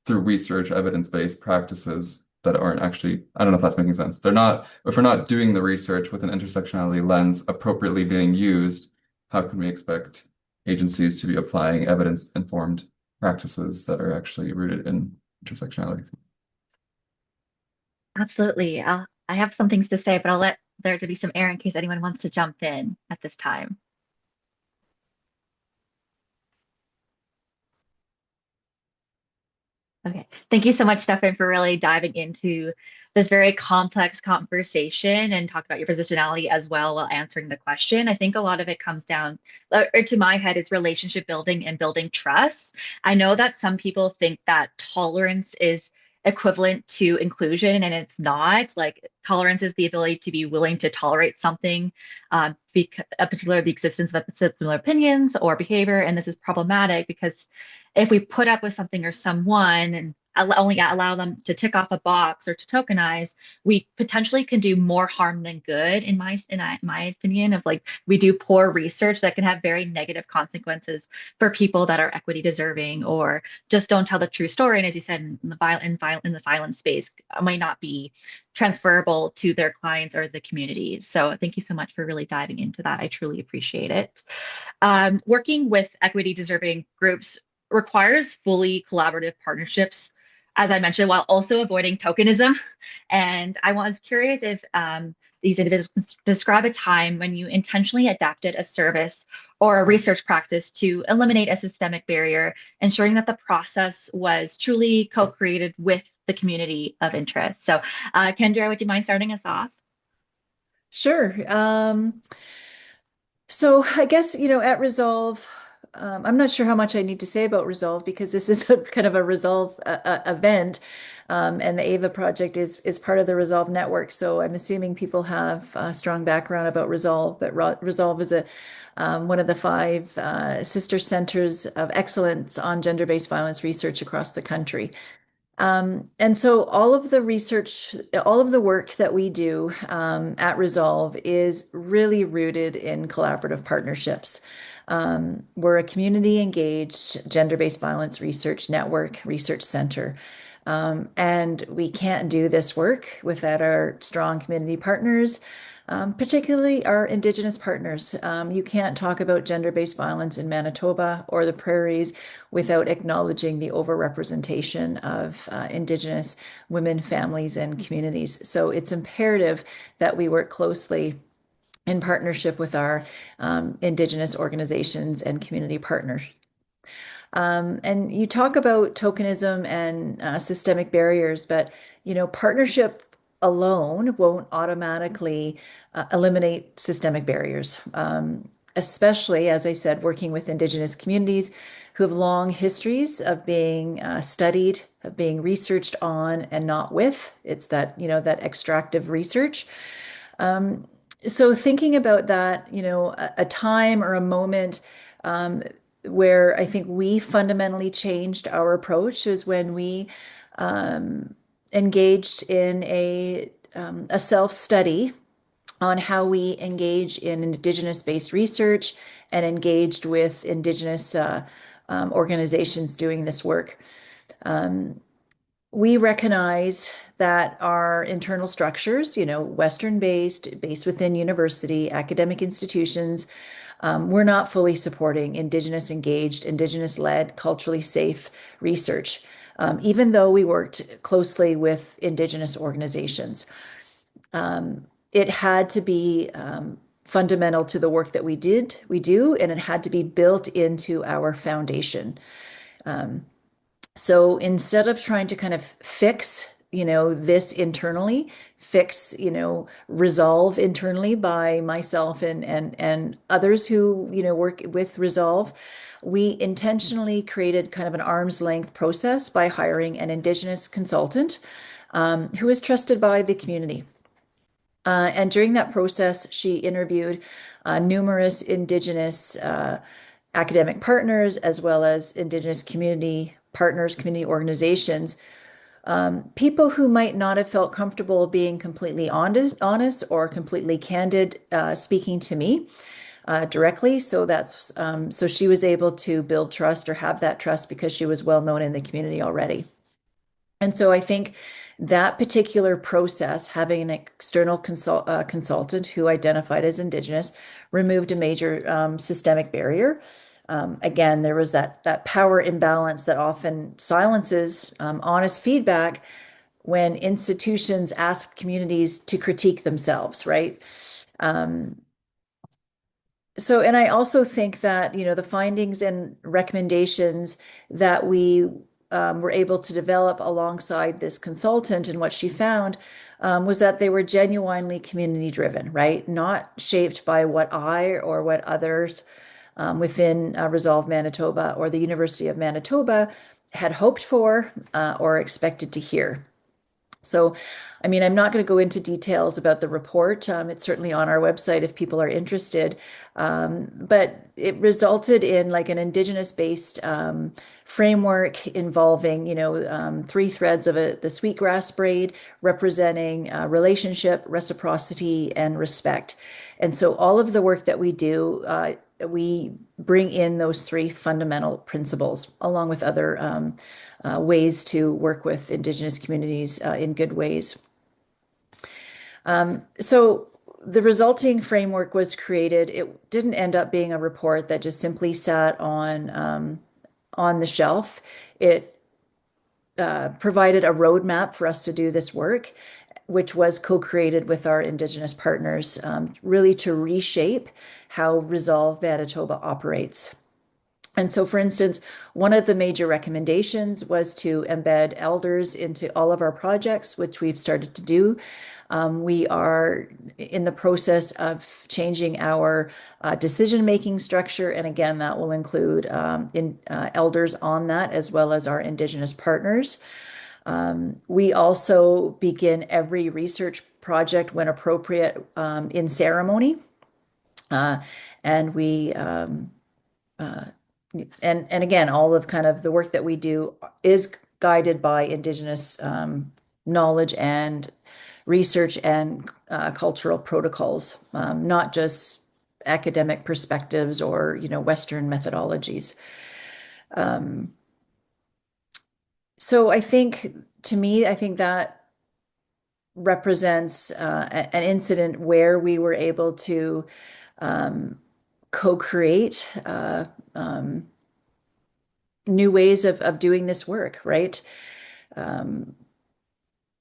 through research, evidence-based practices that aren't actually, I don't know if that's making sense. If we're not doing the research with an intersectionality lens appropriately being used, how can we expect agencies to be applying evidence-informed practices that are actually rooted in intersectionality? Absolutely. I have some things to say, but I'll let there to be some air in case anyone wants to jump in at this time. Okay. Thank you so much, Stefan, for really diving into this very complex conversation and talk about your positionality as well while answering the question. I think a lot of it comes down, or to my head, is relationship building and building trust. I know that some people think that tolerance is equivalent to inclusion, and it's not. Like tolerance is the ability to be willing to tolerate something, particularly the existence of similar opinions or behavior. And this is problematic because if we put up with something or someone and only allow them to tick off a box or to tokenize, we potentially can do more harm than good. In my opinion, of like we do poor research that can have very negative consequences for people that are equity deserving or just don't tell the true story. And as you said, in the violence space, might not be transferable to their clients or the community. So thank you so much for really diving into that. I truly appreciate it. Working with equity deserving groups requires fully collaborative partnerships, as I mentioned, while also avoiding tokenism. And I was curious if these individuals can describe a time when you intentionally adapted a service or a research practice to eliminate a systemic barrier, ensuring that the process was truly co-created with the community of interest. So, Kendra, would you mind starting us off? Sure. So I guess, at Resolve, I'm not sure how much I need to say about Resolve because this is a kind of a Resolve event, and the AVA project is part of the Resolve network. So I'm assuming people have a strong background about Resolve, but Resolve is one of the 5 sister centers of excellence on gender-based violence research across the country. And so all of the research, all of the work that we do at Resolve is really rooted in collaborative partnerships. We're a community engaged gender-based violence research network, research center. And we can't do this work without our strong community partners, particularly our Indigenous partners. You can't talk about gender-based violence in Manitoba or the prairies without acknowledging the overrepresentation of Indigenous women, families, and communities. So it's imperative that we work closely in partnership with our Indigenous organizations and community partners. And you talk about tokenism and systemic barriers, but partnership alone won't automatically eliminate systemic barriers. Especially, as I said, working with Indigenous communities who have long histories of being studied, of being researched on and not with. It's that, that extractive research. So thinking about that, a time or a moment where I think we fundamentally changed our approach is when we engaged in a self-study on how we engage in Indigenous-based research and engaged with Indigenous organizations doing this work. We recognize that our internal structures, Western-based, based within university, academic institutions, we're not fully supporting Indigenous engaged, Indigenous-led, culturally safe research, even though we worked closely with Indigenous organizations. It had to be fundamental to the work that we do, and it had to be built into our foundation. So instead of trying to kind of fix, this internally, resolve internally by myself and others who, work with Resolve, we intentionally created kind of an arm's length process by hiring an Indigenous consultant who is trusted by the community. And during that process, she interviewed numerous Indigenous academic partners, as well as Indigenous community partners, community organizations, people who might not have felt comfortable being completely honest or completely candid, speaking to me directly. So so she was able to build trust or have that trust because she was well known in the community already. And so I think that particular process, having an external consultant who identified as Indigenous, removed a major systemic barrier. Again, there was that power imbalance that often silences honest feedback when institutions ask communities to critique themselves, right? So, and I also think that, the findings and recommendations that we were able to develop alongside this consultant, and what she found was that they were genuinely community driven, right? Not shaped by what I or what others within Resolve Manitoba or the University of Manitoba had hoped for or expected to hear. So, I mean, I'm not going to go into details about the report. It's certainly on our website if people are interested. But it resulted in like an Indigenous-based framework involving, 3 threads of the sweetgrass braid representing relationship, reciprocity, and respect. And so all of the work that we do, we bring in those 3 fundamental principles, along with other ways to work with Indigenous communities in good ways. So the resulting framework was created. It didn't end up being a report that just simply sat on the shelf. It provided a roadmap for us to do this work, which was co-created with our Indigenous partners, really to reshape how Resolve Manitoba operates. And so, for instance, one of the major recommendations was to embed elders into all of our projects, which we've started to do. We are in the process of changing our decision-making structure. And again, that will include elders on that, as well as our Indigenous partners. We also begin every research project when appropriate in ceremony. And we and again, all of kind of the work that we do is guided by Indigenous knowledge and research and cultural protocols, not just academic perspectives or Western methodologies. So I think, to me, I think that represents an incident where we were able to co-create new ways of doing this work, right? And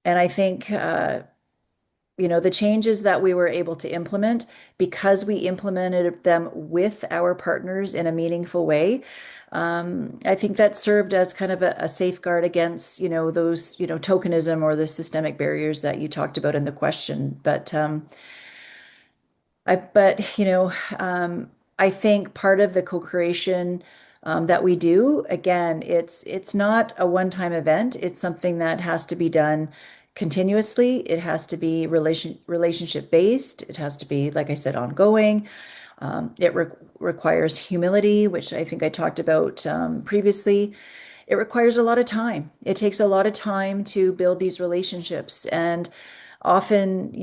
I think, the changes that we were able to implement, because we implemented them with our partners in a meaningful way, I think that served as kind of a safeguard against, those, tokenism or the systemic barriers that you talked about in the question. But I think part of the co-creation that we do, again, it's not a one-time event. It's something that has to be done continuously. It has to be relationship based. It has to be, like I said, ongoing. It requires humility, which I think I talked about previously. It requires a lot of time. It takes a lot of time to build these relationships, and often,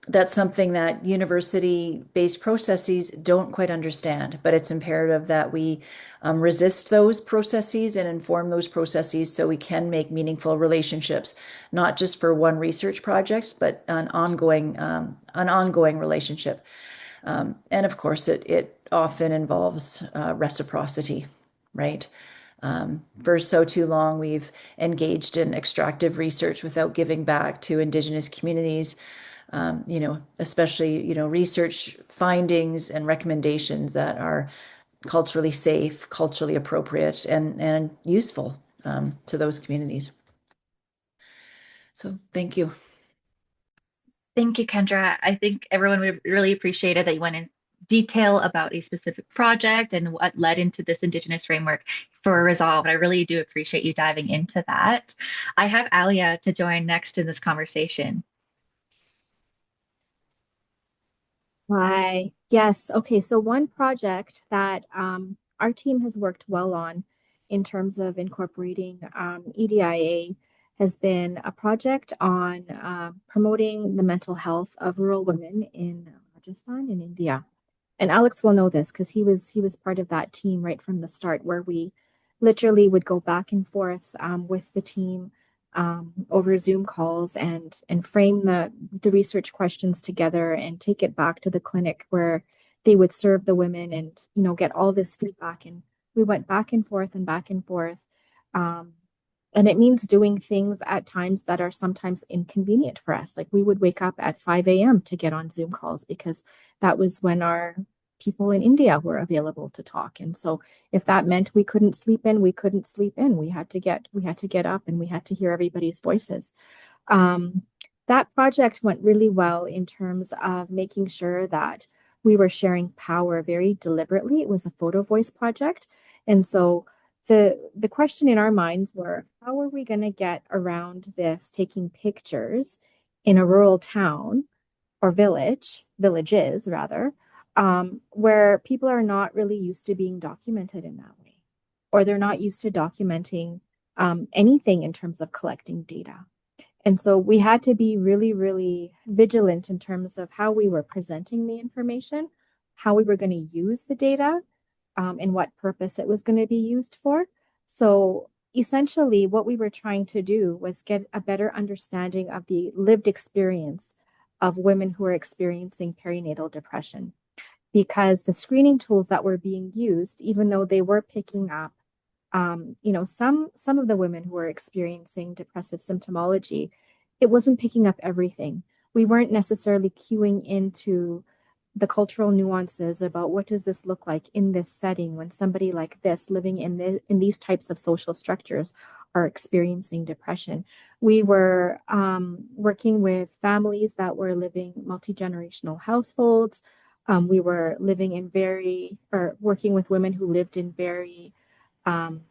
that's something that university-based processes don't quite understand, but it's imperative that we resist those processes and inform those processes so we can make meaningful relationships, not just for one research project, but an ongoing relationship. And of course, it often involves reciprocity, right? For so too long, we've engaged in extractive research without giving back to Indigenous communities. Especially, research findings and recommendations that are culturally safe, culturally appropriate, and useful to those communities. So thank you. Thank you, Kendra. I think everyone would really appreciate it that you went in detail about a specific project and what led into this Indigenous framework for Resolve. I really do appreciate you diving into that. I have Alia to join next in this conversation. Hi. Yes. Okay. So one project that our team has worked well on in terms of incorporating EDIA has been a project on promoting the mental health of rural women in Rajasthan in India. And Alex will know this because he was part of that team right from the start, where we literally would go back and forth with the team over Zoom calls and frame the research questions together and take it back to the clinic where they would serve the women and get all this feedback. And we went back and forth and back and forth. And it means doing things at times that are sometimes inconvenient for us. Like we would wake up at 5 a.m. to get on Zoom calls because that was when our people in India were available to talk. And so if that meant we couldn't sleep in, we couldn't sleep in. We had to get up and we had to hear everybody's voices. Um, that project went really well in terms of making sure that we were sharing power very deliberately. It was a photo voice project. And so the question in our minds were, how are we going to get around this taking pictures in a rural town or villages rather, where people are not really used to being documented in that way, or they're not used to documenting anything in terms of collecting data. And so we had to be really, really vigilant in terms of how we were presenting the information, how we were going to use the data, and what purpose it was going to be used for. So essentially, what we were trying to do was get a better understanding of the lived experience of women who are experiencing perinatal depression. Because the screening tools that were being used, even though they were picking up some of the women who were experiencing depressive symptomology, it wasn't picking up everything. We weren't necessarily cueing into the cultural nuances about what does this look like in this setting when somebody like this living in these types of social structures are experiencing depression. We were working with families that were living multi-generational households. We were working with women who lived in very um,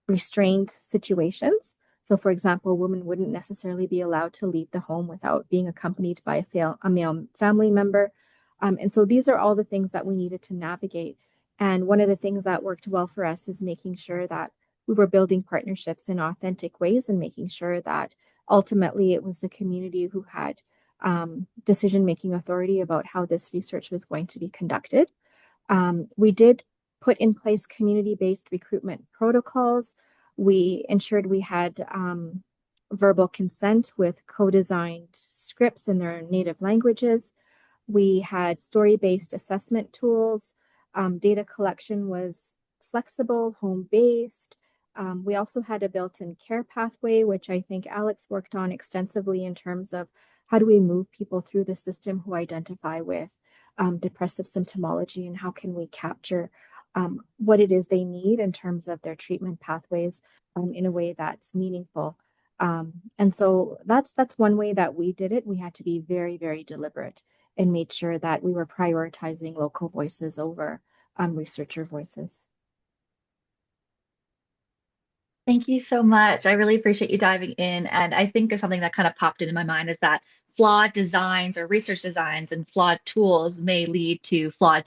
restrained situations. So, for example, women wouldn't necessarily be allowed to leave the home without being accompanied by a male family member. And so these are all the things that we needed to navigate. And one of the things that worked well for us is making sure that we were building partnerships in authentic ways and making sure that ultimately it was the community who had decision-making authority about how this research was going to be conducted. We did put in place community-based recruitment protocols. We ensured we had verbal consent with co-designed scripts in their native languages. We had story-based assessment tools. Data collection was flexible, home-based. We also had a built-in care pathway, which I think Alex worked on extensively in terms of how do we move people through the system who identify with depressive symptomology, and how can we capture what it is they need in terms of their treatment pathways in a way that's meaningful. And so that's one way that we did it. We had to be very, very deliberate and made sure that we were prioritizing local voices over researcher voices. Thank you so much. I really appreciate you diving in. And I think something that kind of popped into my mind is that flawed designs or research designs and flawed tools may lead to flawed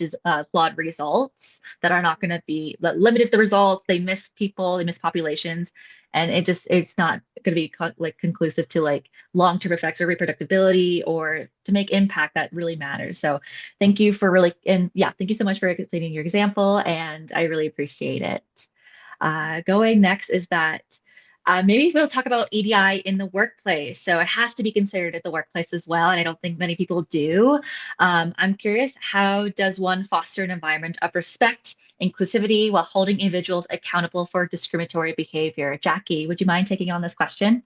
results that are not going to be limited the results. They miss people, they miss populations, and it's not going to be conclusive to like long-term effects or reproducibility or to make impact that really matters. So thank you for thank you so much for explaining your example, and I really appreciate it. Going next is that maybe we'll talk about EDI in the workplace. So it has to be considered at the workplace as well, and I don't think many people do. I'm curious, how does one foster an environment of respect, inclusivity, while holding individuals accountable for discriminatory behavior? Jackie, would you mind taking on this question?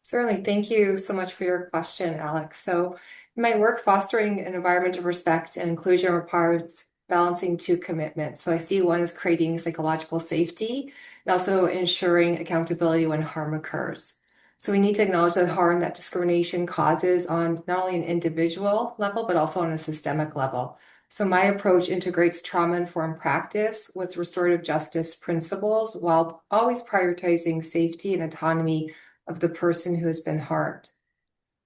Certainly. Thank you so much for your question, Alex. So, in my work, fostering an environment of respect and inclusion requires balancing two commitments. So, I see one as creating psychological safety and also ensuring accountability when harm occurs. So, we need to acknowledge the harm that discrimination causes on not only an individual level, but also on a systemic level. So, my approach integrates trauma-informed practice with restorative justice principles while always prioritizing safety and autonomy of the person who has been harmed.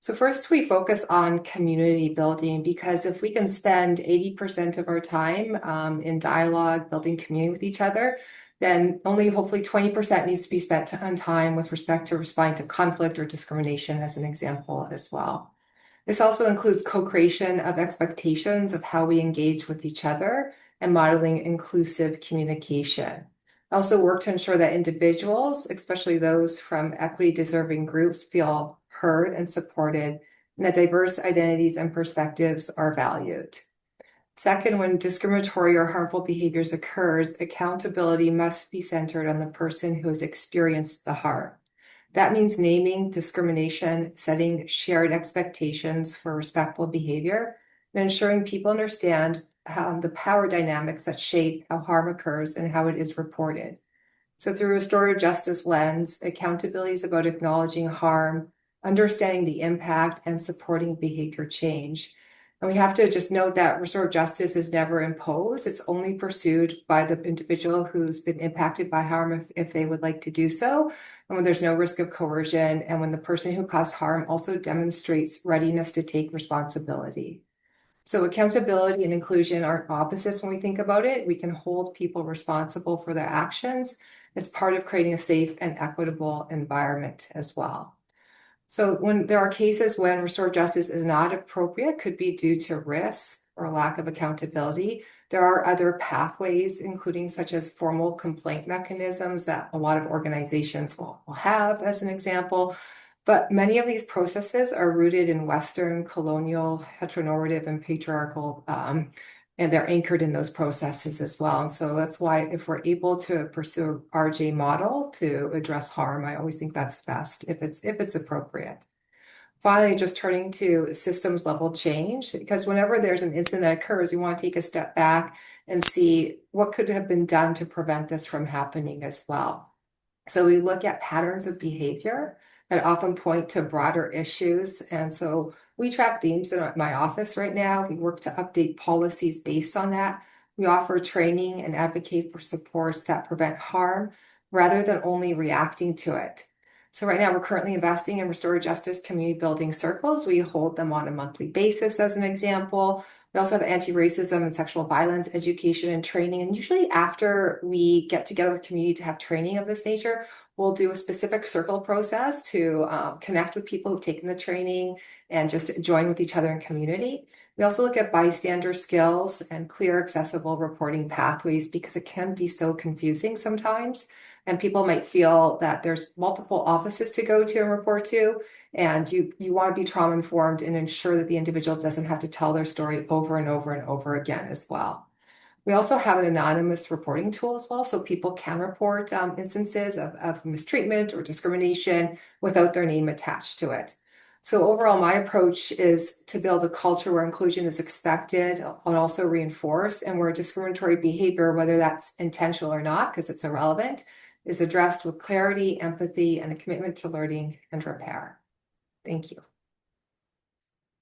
So first, we focus on community building because if we can spend 80% of our time in dialogue, building community with each other, then only hopefully 20% needs to be spent on time with respect to responding to conflict or discrimination, as an example as well. This also includes co-creation of expectations of how we engage with each other and modeling inclusive communication. I also work to ensure that individuals, especially those from equity-deserving groups, feel heard and supported, and that diverse identities and perspectives are valued. Second, when discriminatory or harmful behaviors occurs, accountability must be centered on the person who has experienced the harm. That means naming discrimination, setting shared expectations for respectful behavior, and ensuring people understand the power dynamics that shape how harm occurs and how it is reported. So through a restorative justice lens, accountability is about acknowledging harm, understanding the impact, and supporting behavior change. And we have to just note that restorative justice is never imposed. It's only pursued by the individual who's been impacted by harm if they would like to do so, and when there's no risk of coercion, and when the person who caused harm also demonstrates readiness to take responsibility. So accountability and inclusion aren't opposites when we think about it. We can hold people responsible for their actions. It's part of creating a safe and equitable environment as well. So when there are cases when restorative justice is not appropriate, could be due to risk or lack of accountability. There are other pathways, including such as formal complaint mechanisms that a lot of organizations will have, as an example. But many of these processes are rooted in Western, colonial, heteronormative, and patriarchal, and they're anchored in those processes as well. And so that's why if we're able to pursue RJ model to address harm, I always think that's best if it's appropriate. Finally, just turning to systems level change, because whenever there's an incident that occurs, we want to take a step back and see what could have been done to prevent this from happening as well. So we look at patterns of behavior that often point to broader issues. And so we track themes in my office right now. We work to update policies based on that. We offer training and advocate for supports that prevent harm rather than only reacting to it. So right now we're currently investing in restorative justice community building circles. We hold them on a monthly basis as an example. We also have anti-racism and sexual violence education and training. And usually after we get together with community to have training of this nature, we'll do a specific circle process to connect with people who've taken the training and just join with each other in community. We also look at bystander skills and clear, accessible reporting pathways because it can be so confusing sometimes. And people might feel that there's multiple offices to go to and report to, and you want to be trauma informed and ensure that the individual doesn't have to tell their story over and over and over again as well. We also have an anonymous reporting tool as well, so people can report instances of mistreatment or discrimination without their name attached to it. So overall, my approach is to build a culture where inclusion is expected and also reinforced, and where discriminatory behavior, whether that's intentional or not, because it's irrelevant, is addressed with clarity, empathy, and a commitment to learning and repair. Thank you.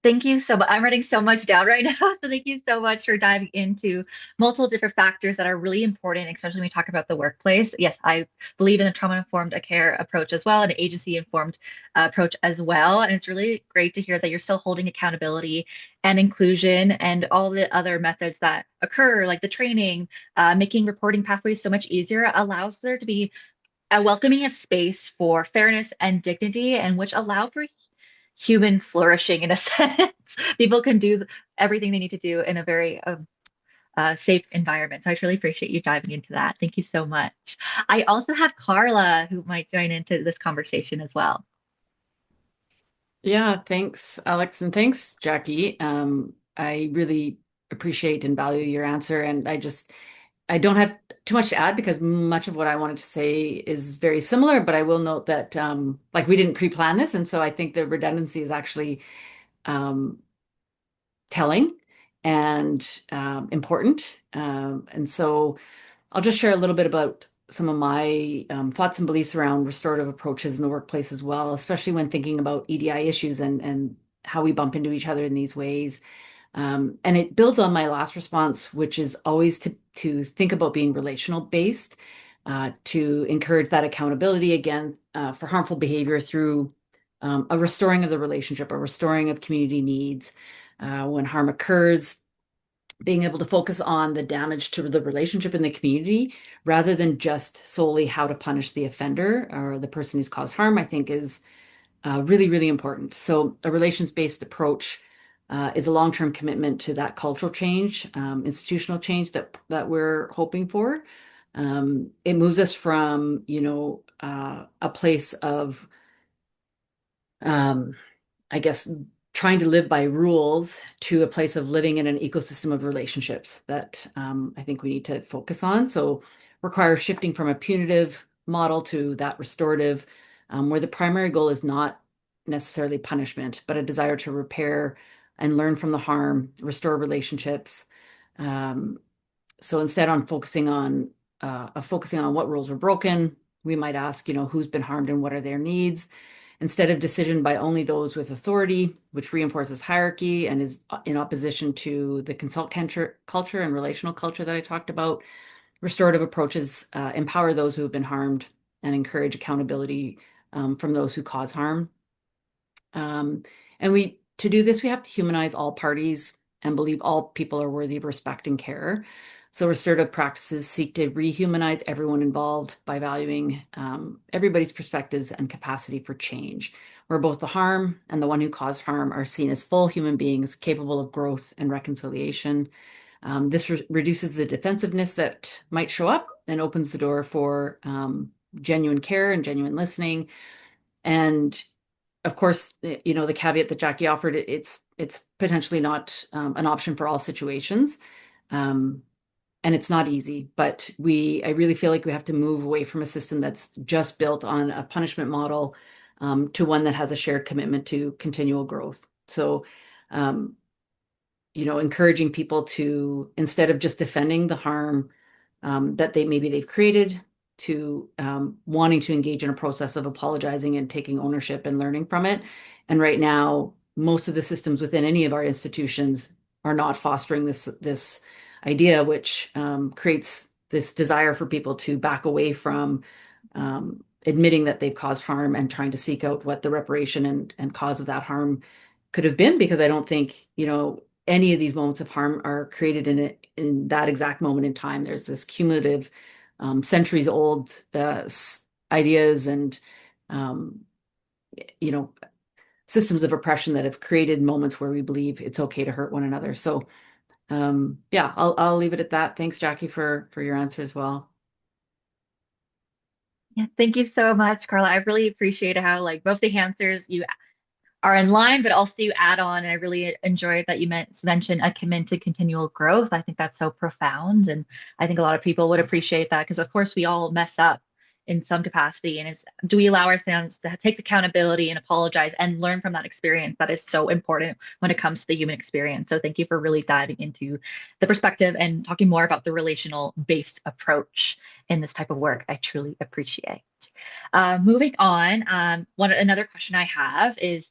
Thank you so much. I'm writing so much down right now. So thank you so much for diving into multiple different factors that are really important, especially when we talk about the workplace. Yes, I believe in the trauma-informed care approach as well, and agency-informed approach as well. And it's really great to hear that you're still holding accountability and inclusion and all the other methods that occur, like the training, making reporting pathways so much easier, allows there to be a welcoming a space for fairness and dignity, and which allow for human flourishing in a sense. People can do everything they need to do in a very safe environment. So I truly appreciate you diving into that. Thank you so much. I also have Carla who might join into this conversation as well. Yeah, thanks, Alex, and thanks, Jackie. I really appreciate and value your answer, and I don't have too much to add because much of what I wanted to say is very similar, but I will note that like we didn't pre-plan this, and so I think the redundancy is actually telling and important. And so I'll just share a little bit about some of my thoughts and beliefs around restorative approaches in the workplace as well, especially when thinking about EDI issues and how we bump into each other in these ways. And it builds on my last response, which is always to think about being relational based, to encourage that accountability again for harmful behavior through a restoring of the relationship, a restoring of community needs. When harm occurs, being able to focus on the damage to the relationship in the community rather than just solely how to punish the offender or the person who's caused harm, I think is really, really important. So a relations-based approach is a long-term commitment to that cultural change, institutional change that we're hoping for. It moves us from, a place of, I guess, trying to live by rules to a place of living in an ecosystem of relationships that I think we need to focus on. So requires shifting from a punitive model to that restorative, where the primary goal is not necessarily punishment, but a desire to repair and learn from the harm, restore relationships. So instead on focusing on what rules were broken, we might ask, who's been harmed and what are their needs, instead of decision by only those with authority, which reinforces hierarchy and is in opposition to the consult culture and relational culture that I talked about. Restorative approaches empower those who have been harmed and encourage accountability from those who cause harm. And to do this, we have to humanize all parties and believe all people are worthy of respect and care. So restorative practices seek to rehumanize everyone involved by valuing everybody's perspectives and capacity for change, where both the harm and the one who caused harm are seen as full human beings capable of growth and reconciliation. This reduces the defensiveness that might show up and opens the door for genuine care and genuine listening. And of course, the caveat that Jackie offered, it's potentially not an option for all situations. And it's not easy, but I really feel like we have to move away from a system that's just built on a punishment model to one that has a shared commitment to continual growth. So, encouraging people to, instead of just defending the harm that they've created, to wanting to engage in a process of apologizing and taking ownership and learning from it. And right now, most of the systems within any of our institutions are not fostering this idea, which creates this desire for people to back away from admitting that they've caused harm and trying to seek out what the reparation and cause of that harm could have been, because I don't think, any of these moments of harm are created in that exact moment in time. There's this cumulative, centuries old ideas and, systems of oppression that have created moments where we believe it's okay to hurt one another. So, yeah, I'll leave it at that. Thanks, Jackie, for your answer as well. Yeah, thank you so much, Carla. I really appreciate how both the answers you are in line, but also you add on. And I really enjoyed that you mentioned a commitment to continual growth. I think that's so profound. And I think a lot of people would appreciate that because, of course, we all mess up in some capacity. And do we allow ourselves to take accountability and apologize and learn from that experience? That is so important when it comes to the human experience. So thank you for really diving into the perspective and talking more about the relational based approach in this type of work. I truly appreciate. Moving on, another question I have is,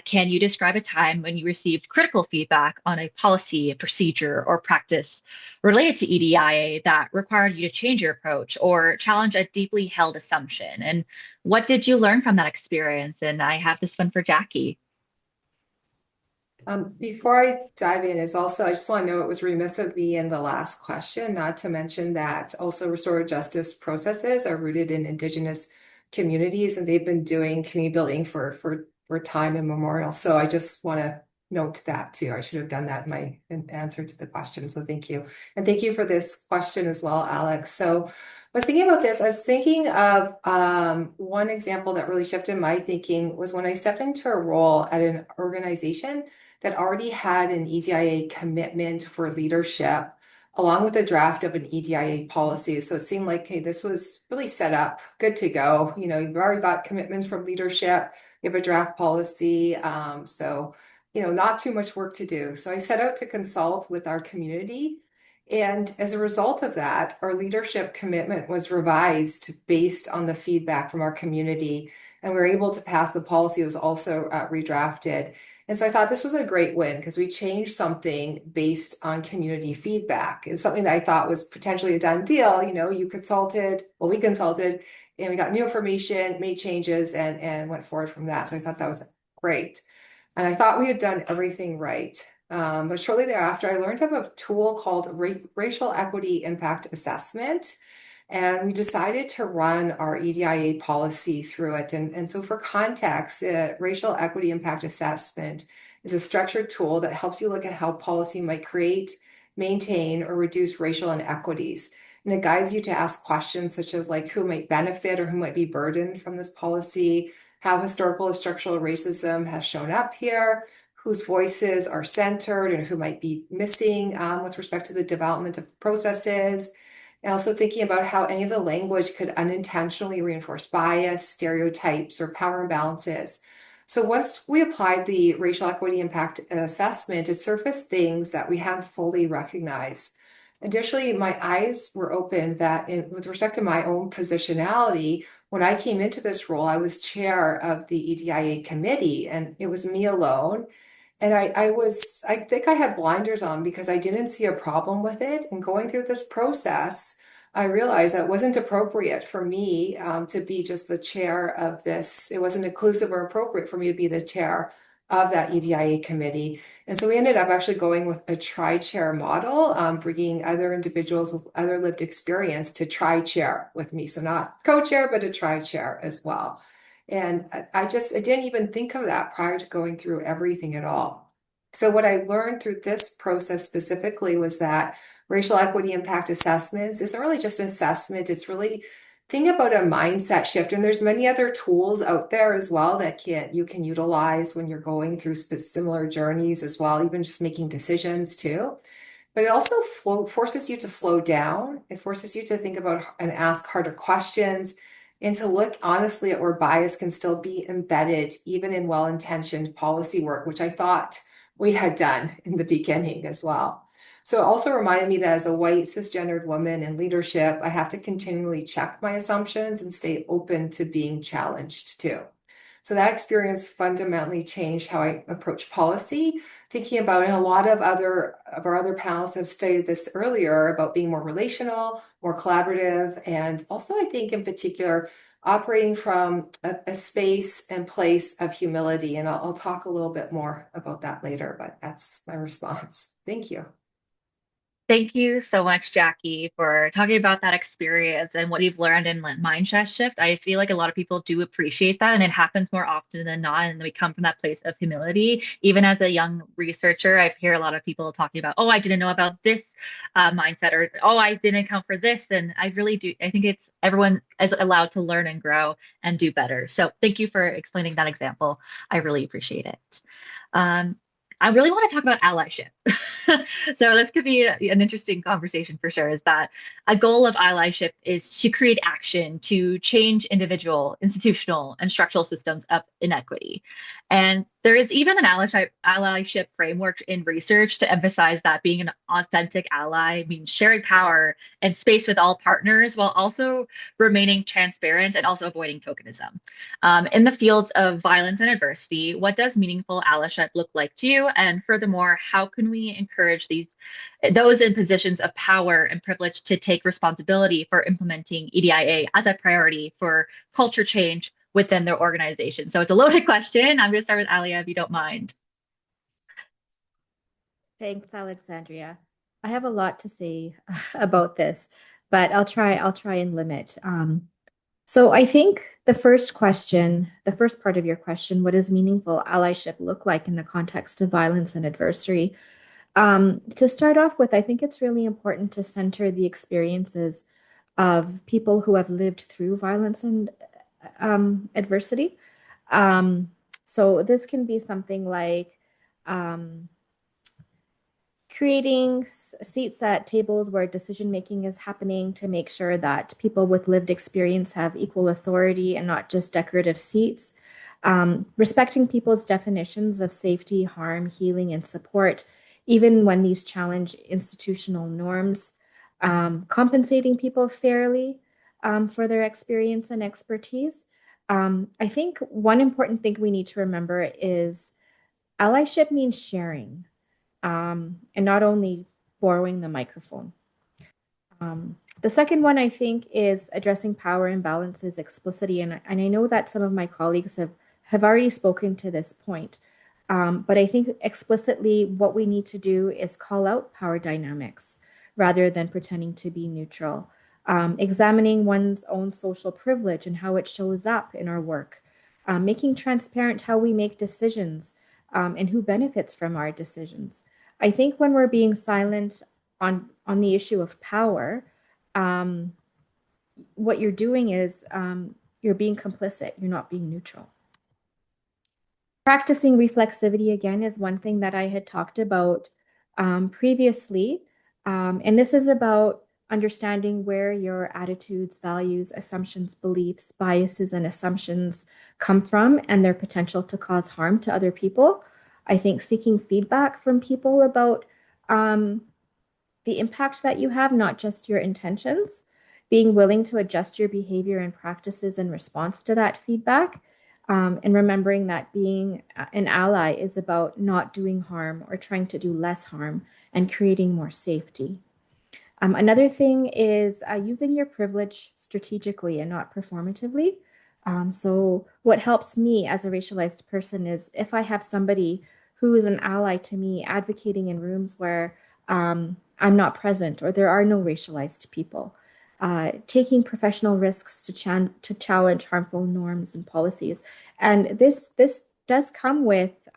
can you describe a time when you received critical feedback on a policy, a procedure, or practice related to EDIA that required you to change your approach or challenge a deeply held assumption? And what did you learn from that experience? And I have this one for Jackie. Before I dive in, I just want to know it was remiss of me in the last question, not to mention that also restorative justice processes are rooted in Indigenous communities, and they've been doing community building for time immemorial. So I just want to note that too. I should have done that in my answer to the question. So thank you. And thank you for this question as well, Alex. So I was thinking about this. I was thinking of one example that really shifted my thinking was when I stepped into a role at an organization that already had an EDIA commitment for leadership, along with a draft of an EDIA policy. So it seemed like, hey, this was really set up, good to go. You've already got commitments from leadership, you have a draft policy. So, not too much work to do. So I set out to consult with our community. And as a result of that, our leadership commitment was revised based on the feedback from our community. And we were able to pass the policy. It was also redrafted. And so I thought this was a great win because we changed something based on community feedback. It's something that I thought was potentially a done deal. We consulted, and we got new information, made changes, and went forward from that. So I thought that was great. And I thought we had done everything right. But shortly thereafter, I learned of a tool called Racial Equity Impact Assessment. And we decided to run our EDIA policy through it. And so for context, Racial Equity Impact Assessment is a structured tool that helps you look at how policy might create, maintain, or reduce racial inequities. And it guides you to ask questions such as who might benefit or who might be burdened from this policy, how historical or structural racism has shown up here, whose voices are centered and who might be missing with respect to the development of processes. And also thinking about how any of the language could unintentionally reinforce bias, stereotypes, or power imbalances. So once we applied the racial equity impact assessment, it surfaced things that we hadn't fully recognized. Additionally, my eyes were opened that with respect to my own positionality, when I came into this role, I was chair of the EDIA committee, and it was me alone. And I think I had blinders on because I didn't see a problem with it. And going through this process, I realized that it wasn't appropriate for me to be just the chair of this. It wasn't inclusive or appropriate for me to be the chair of that EDIA committee. And so we ended up actually going with a tri-chair model, bringing other individuals with other lived experience to tri-chair with me. So not co-chair, but a tri-chair as well. And I didn't even think of that prior to going through everything at all. So what I learned through this process specifically was that racial equity impact assessments isn't really just an assessment. It's really think about a mindset shift. And there's many other tools out there as well that you can utilize when you're going through similar journeys as well, even just making decisions too. But it also forces you to slow down. It forces you to think about and ask harder questions and to look honestly at where bias can still be embedded, even in well-intentioned policy work, which I thought we had done in the beginning as well. So it also reminded me that as a white cisgendered woman in leadership, I have to continually check my assumptions and stay open to being challenged too. So that experience fundamentally changed how I approach policy, thinking about, and a lot of our other panelists have stated this earlier about being more relational, more collaborative, and also I think in particular operating from a space and place of humility. And I'll talk a little bit more about that later, but that's my response. Thank you. Thank you so much, Jackie, for talking about that experience and what you've learned in mindset shift. I feel like a lot of people do appreciate that, and it happens more often than not. And we come from that place of humility. Even as a young researcher, I hear a lot of people talking about, "Oh, I didn't know about this mindset," or "Oh, I didn't account for this." And I really do. I think it's everyone is allowed to learn and grow and do better. So thank you for explaining that example. I really appreciate it. Um, I really want to talk about allyship. So this could be an interesting conversation for sure, is that a goal of allyship is to create action to change individual, institutional, and structural systems of inequity. And there is even an allyship framework in research to emphasize that being an authentic ally means sharing power and space with all partners while also remaining transparent and also avoiding tokenism. In the fields of violence and adversity, what does meaningful allyship look like to you? And furthermore, how can we encourage those in positions of power and privilege to take responsibility for implementing EDIA as a priority for culture change within their organization? So it's a loaded question. I'm going to start with Alia, if you don't mind. Thanks, Alexandria. I have a lot to say about this, but I'll try and limit. So I think the first question, the first part of your question, what does meaningful allyship look like in the context of violence and adversity? To start off with, I think it's really important to center the experiences of people who have lived through violence and adversity. So this can be something like creating seats at tables where decision making is happening to make sure that people with lived experience have equal authority and not just decorative seats. Respecting people's definitions of safety, harm, healing, and support, even when these challenge institutional norms. Compensating people fairly for their experience and expertise. I think one important thing we need to remember is allyship means sharing, and not only borrowing the microphone. The second one, I think, is addressing power imbalances explicitly. And I know that some of my colleagues have already spoken to this point. But I think explicitly what we need to do is call out power dynamics rather than pretending to be neutral. Examining one's own social privilege and how it shows up in our work. Making transparent how we make decisions and who benefits from our decisions. I think when we're being silent on the issue of power, what you're doing is you're being complicit. You're not being neutral. Practicing reflexivity again is one thing that I had talked about previously. And this is about understanding where your attitudes, values, assumptions, beliefs, biases, and assumptions come from and their potential to cause harm to other people. I think seeking feedback from people about the impact that you have, not just your intentions, being willing to adjust your behavior and practices in response to that feedback, and remembering that being an ally is about not doing harm or trying to do less harm and creating more safety. Another thing is using your privilege strategically and not performatively. So, what helps me as a racialized person is if I have somebody who is an ally to me advocating in rooms where I'm not present or there are no racialized people, taking professional risks to challenge harmful norms and policies. And this does come with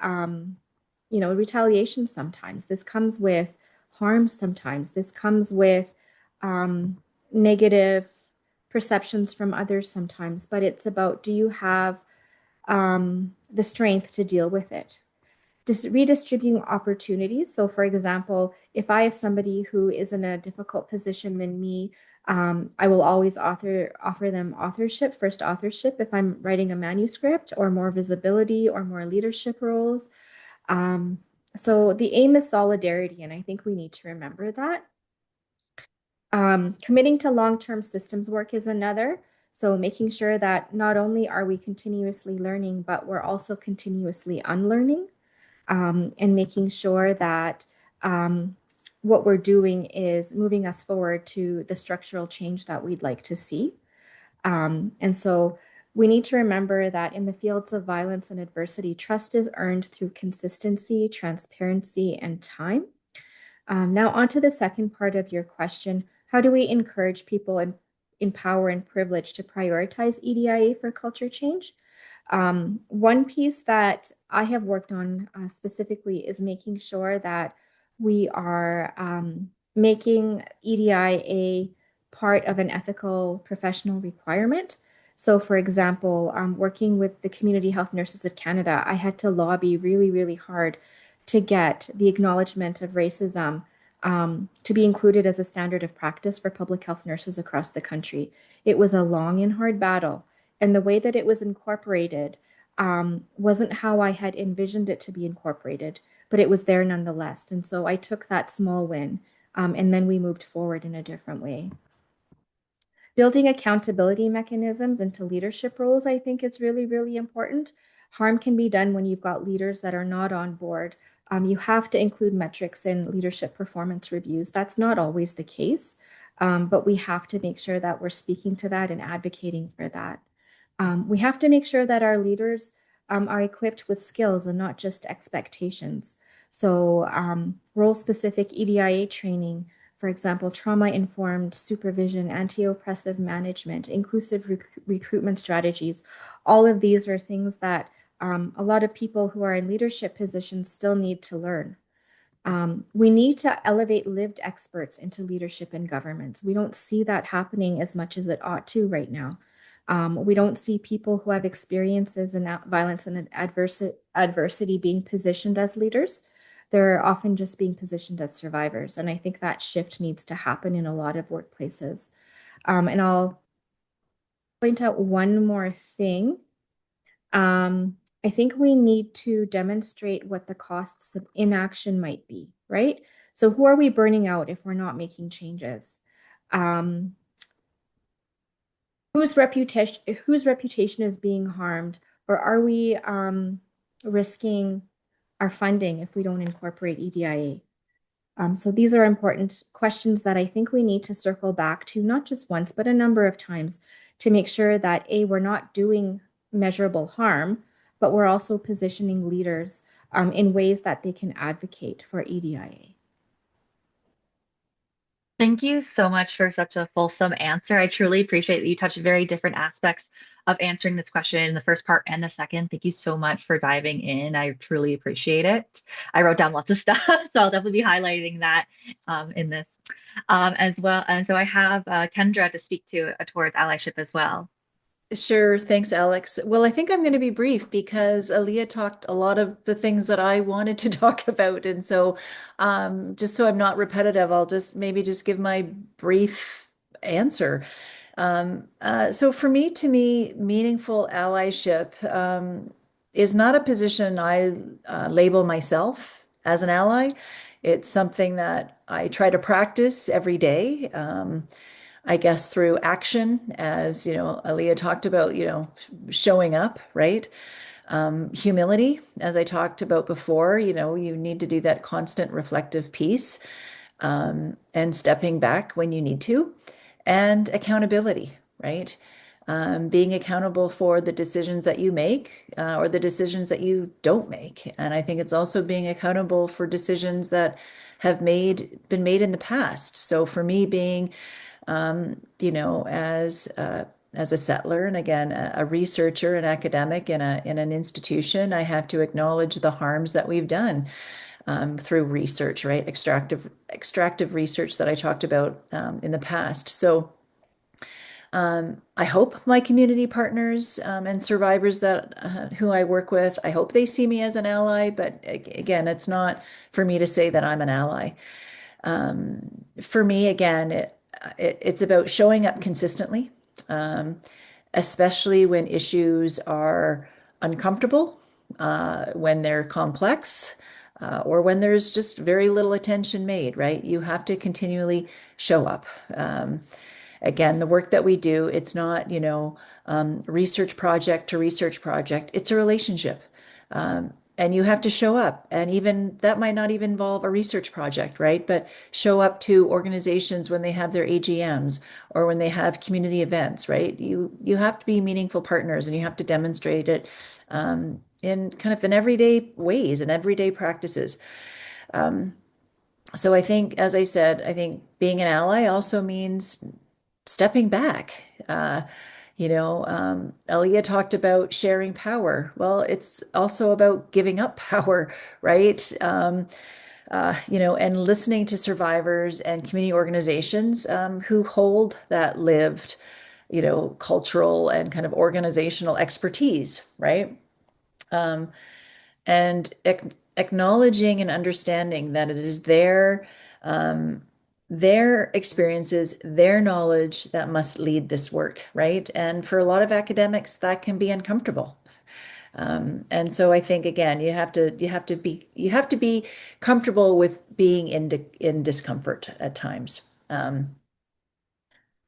retaliation sometimes. This comes with harm sometimes. This comes with negative perceptions from others sometimes. But it's about, do you have the strength to deal with it? Redistributing opportunities. So, for example, if I have somebody who is in a difficult position than me, I will always offer them authorship, first authorship, if I'm writing a manuscript, or more visibility or more leadership roles. So the aim is solidarity, and I think we need to remember that. Committing to long-term systems work is another. So making sure that not only are we continuously learning, but we're also continuously unlearning, and making sure that what we're doing is moving us forward to the structural change that we'd like to see. And so we need to remember that in the fields of violence and adversity, trust is earned through consistency, transparency, and time. Now, on to the second part of your question. How do we encourage people in power and privilege to prioritize EDIA for culture change? One piece that I have worked on specifically is making sure that we are making EDI a part of an ethical professional requirement. So, for example, working with the Community Health Nurses of Canada, I had to lobby really, really hard to get the acknowledgement of racism to be included as a standard of practice for public health nurses across the country. It was a long and hard battle. And the way that it was incorporated wasn't how I had envisioned it to be incorporated, but it was there nonetheless. And so I took that small win, and then we moved forward in a different way. Building accountability mechanisms into leadership roles, I think, is really, really important. Harm can be done when you've got leaders that are not on board. You have to include metrics in leadership performance reviews. That's not always the case, but we have to make sure that we're speaking to that and advocating for that. We have to make sure that our leaders are equipped with skills and not just expectations. So role-specific EDIA training, for example, trauma-informed supervision, anti-oppressive management, inclusive recruitment strategies. All of these are things that a lot of people who are in leadership positions still need to learn. We need to elevate lived experts into leadership in governments. We don't see that happening as much as it ought to right now. We don't see people who have experiences in violence and adversity being positioned as leaders. They're often just being positioned as survivors. And I think that shift needs to happen in a lot of workplaces. And I'll point out one more thing. I think we need to demonstrate what the costs of inaction might be, right? So who are we burning out if we're not making changes? Whose reputation is being harmed, or are we risking our funding if we don't incorporate EDIA? So these are important questions that I think we need to circle back to, not just once, but a number of times, to make sure that A, we're not doing measurable harm, but we're also positioning leaders in ways that they can advocate for EDIA. Thank you so much for such a fulsome answer. I truly appreciate that you touched very different aspects of answering this question in the first part and the second. Thank you so much for diving in. I truly appreciate it. I wrote down lots of stuff, so I'll definitely be highlighting that in this as well. And so I have Kendra to speak to towards allyship as well. Sure. Thanks, Alex. Well, I think I'm going to be brief because Aaliyah talked a lot of the things that I wanted to talk about. And so, just so I'm not repetitive, I'll just maybe just give my brief answer. So for me, to me, meaningful allyship is not a position I label myself as an ally. It's something that I try to practice every day. I guess through action, as you know, Aaliyah talked about, showing up, right? Humility, as I talked about before, you need to do that constant reflective piece, and stepping back when you need to, and accountability, right? Being accountable for the decisions that you make, or the decisions that you don't make. And I think it's also being accountable for decisions that have been made in the past. So for me, being as a settler and again a researcher, an academic in an institution, I have to acknowledge the harms that we've done through research, right? Extractive research that I talked about in the past. So I hope my community partners and survivors that who I work with, I hope they see me as an ally. But again, it's not for me to say that I'm an ally. For me, again, it's about showing up consistently, um, especially when issues are uncomfortable, when they're complex, or when there's just very little attention made, right? You have to continually show up. Again, the work that we do, it's not, research project to research project. It's a relationship. And you have to show up. And even that might not even involve a research project, right? But show up to organizations when they have their AGMs or when they have community events, right? You have to be meaningful partners and you have to demonstrate it in kind of in everyday ways and everyday practices. So I think, as I said, I think being an ally also means stepping back. Elia talked about sharing power. Well, it's also about giving up power, right? And listening to survivors and community organizations who hold that lived, cultural and kind of organizational expertise, right? And acknowledging and understanding that it is their experiences, their knowledge that must lead this work, right? And for a lot of academics, that can be uncomfortable. And so I think again, you have to be comfortable with being in discomfort at times.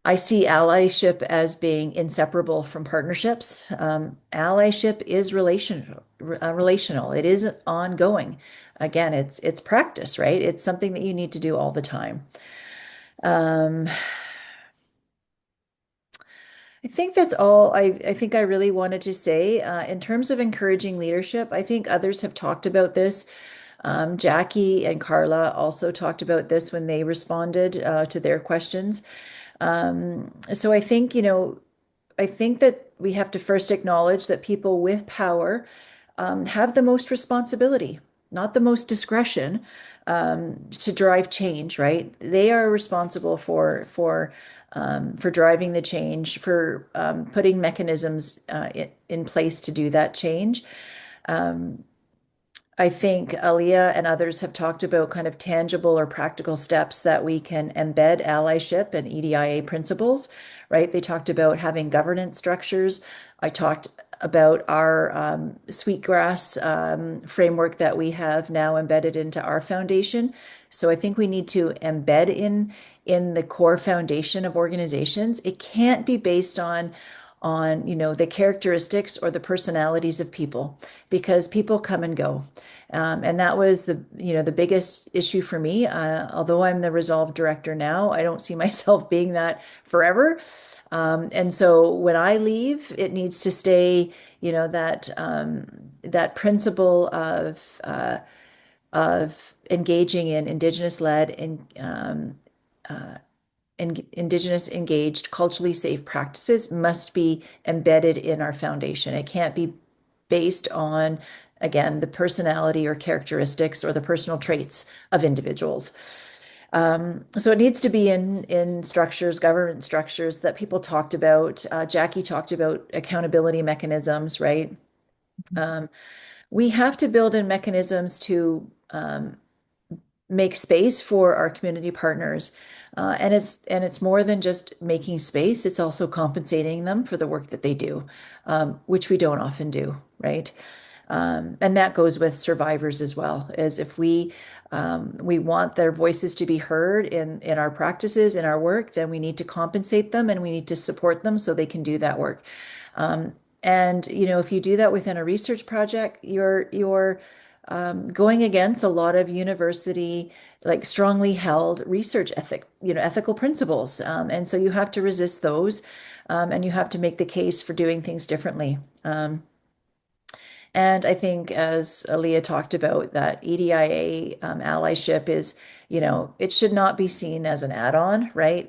I see allyship as being inseparable from partnerships. Allyship is relational. It is ongoing. Again, it's practice, right? It's something that you need to do all the time. Um, I think that's all I think I really wanted to say. In terms of encouraging leadership, I think others have talked about this. Jackie and Carla also talked about this when they responded to their questions. So I think that we have to first acknowledge that people with power have the most responsibility, not the most discretion, to drive change, right? They are responsible for driving the change, for putting mechanisms in place to do that change. I think Aliyah and others have talked about kind of tangible or practical steps that we can embed allyship and EDIA principles, right? They talked about having governance structures. I talked about our Sweetgrass framework that we have now embedded into our foundation. So I think we need to embed in the core foundation of organizations. It can't be based on the characteristics or the personalities of people, because people come and go, and that was the biggest issue for me. Although I'm the Resolve director now, I don't see myself being that forever, and so when I leave, it needs to stay, that principle of engaging in Indigenous-led and Indigenous engaged, culturally safe practices must be embedded in our foundation. It can't be based on, again, the personality or characteristics or the personal traits of individuals. So it needs to be in structures, government structures that people talked about. Jackie talked about accountability mechanisms, right? We have to build in mechanisms to make space for our community partners. And it's more than just making space, it's also compensating them for the work that they do, which we don't often do, right? And that goes with survivors as well, as if we want their voices to be heard in our practices, in our work, then we need to compensate them and we need to support them so they can do that work. And if you do that within a research project, you're going against a lot of university like strongly held research ethical principles, and so you have to resist those, and you have to make the case for doing things differently. And I think, as Aaliyah talked about, that EDIA allyship is, it should not be seen as an add-on, right?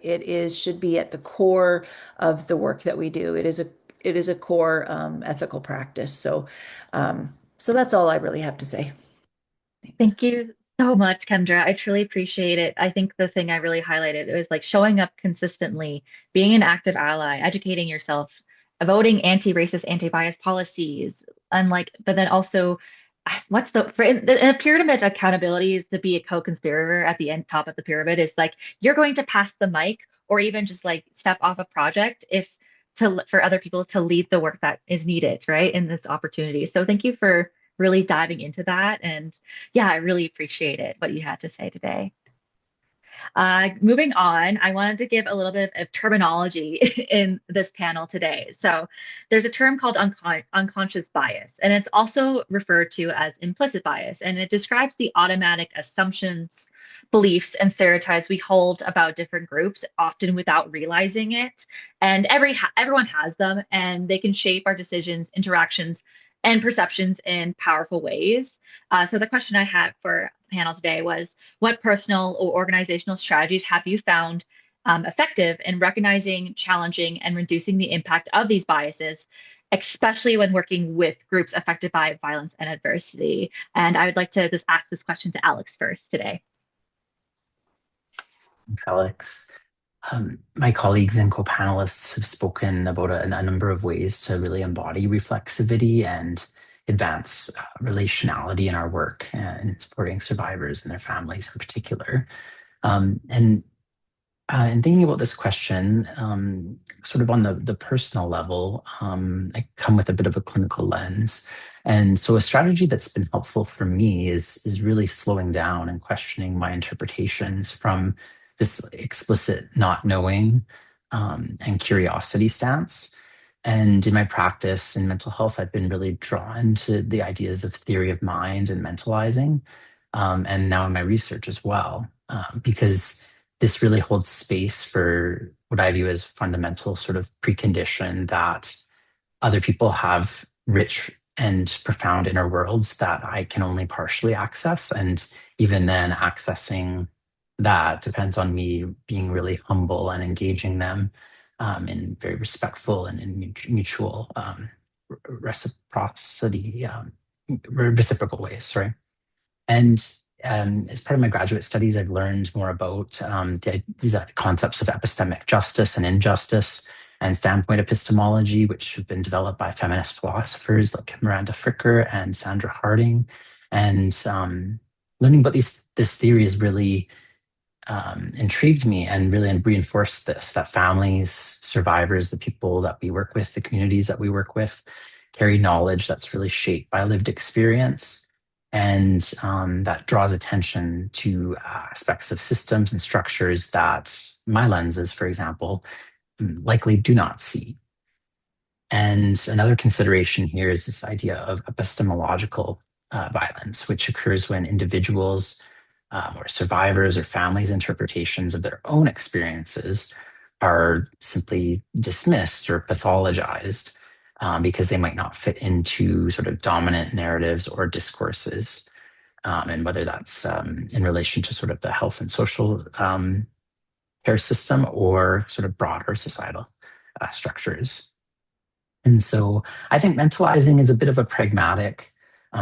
Should be at the core of the work that we do. It is a core ethical practice. So that's all I really have to say. Thanks. Thank you so much, Kendra. I truly appreciate it. I think the thing I really highlighted was like showing up consistently, being an active ally, educating yourself, voting anti-racist, anti-bias policies, but then also, in a pyramid of accountability is to be a co-conspirator at the end, top of the pyramid is like you're going to pass the mic or even just like step off a project for other people to lead the work that is needed, right, in this opportunity. So thank you for really diving into that. And yeah, I really appreciate it, what you had to say today. Moving on, I wanted to give a little bit of terminology in this panel today. So there's a term called unconscious bias, and it's also referred to as implicit bias, and it describes the automatic assumptions, beliefs, and stereotypes we hold about different groups, often without realizing it. And everyone has them, and they can shape our decisions, interactions, and perceptions in powerful ways. So the question I had for the panel today was, what personal or organizational strategies have you found effective in recognizing, challenging, and reducing the impact of these biases, especially when working with groups affected by violence and adversity? And I would like to just ask this question to Alex first today. Alex. My colleagues and co-panelists have spoken about a number of ways to really embody reflexivity and advance relationality in our work and supporting survivors and their families in particular. And thinking about this question, sort of on the personal level, I come with a bit of a clinical lens. And so a strategy that's been helpful for me is really slowing down and questioning my interpretations from this explicit not knowing and curiosity stance. And in my practice in mental health, I've been really drawn to the ideas of theory of mind and mentalizing, and now in my research as well, because this really holds space for what I view as fundamental sort of precondition that other people have rich and profound inner worlds that I can only partially access. And even then, accessing that depends on me being really humble and engaging them in very respectful and in mutual reciprocity, reciprocal ways, right? And as part of my graduate studies, I've learned more about these concepts of epistemic justice and injustice and standpoint epistemology, which have been developed by feminist philosophers like Miranda Fricker and Sandra Harding. And learning about this theory has really intrigued me and really reinforced that families, survivors, the people that we work with, the communities that we work with, carry knowledge that's really shaped by lived experience, and that draws attention to aspects of systems and structures that my lenses, for example, likely do not see. And another consideration here is this idea of epistemological violence, which occurs when individuals or survivors or families' interpretations of their own experiences are simply dismissed or pathologized because they might not fit into sort of dominant narratives or discourses, and whether that's in relation to sort of the health and social care system or sort of broader societal structures. And so I think mentalizing is a bit of a pragmatic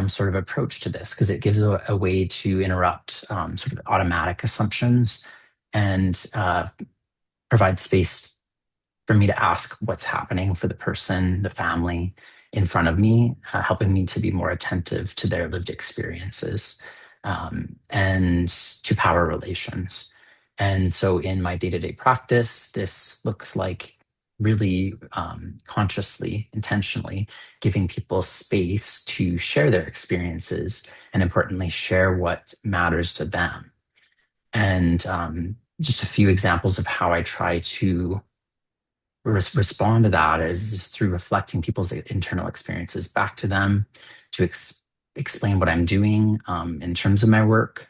sort of approach to this, because it gives a way to interrupt sort of automatic assumptions and provide space for me to ask what's happening for the person, the family in front of me, helping me to be more attentive to their lived experiences and to power relations. And so in my day-to-day practice, this looks like really consciously, intentionally giving people space to share their experiences and importantly, share what matters to them. And just a few examples of how I try to respond to that is through reflecting people's internal experiences back to them, to explain what I'm doing in terms of my work,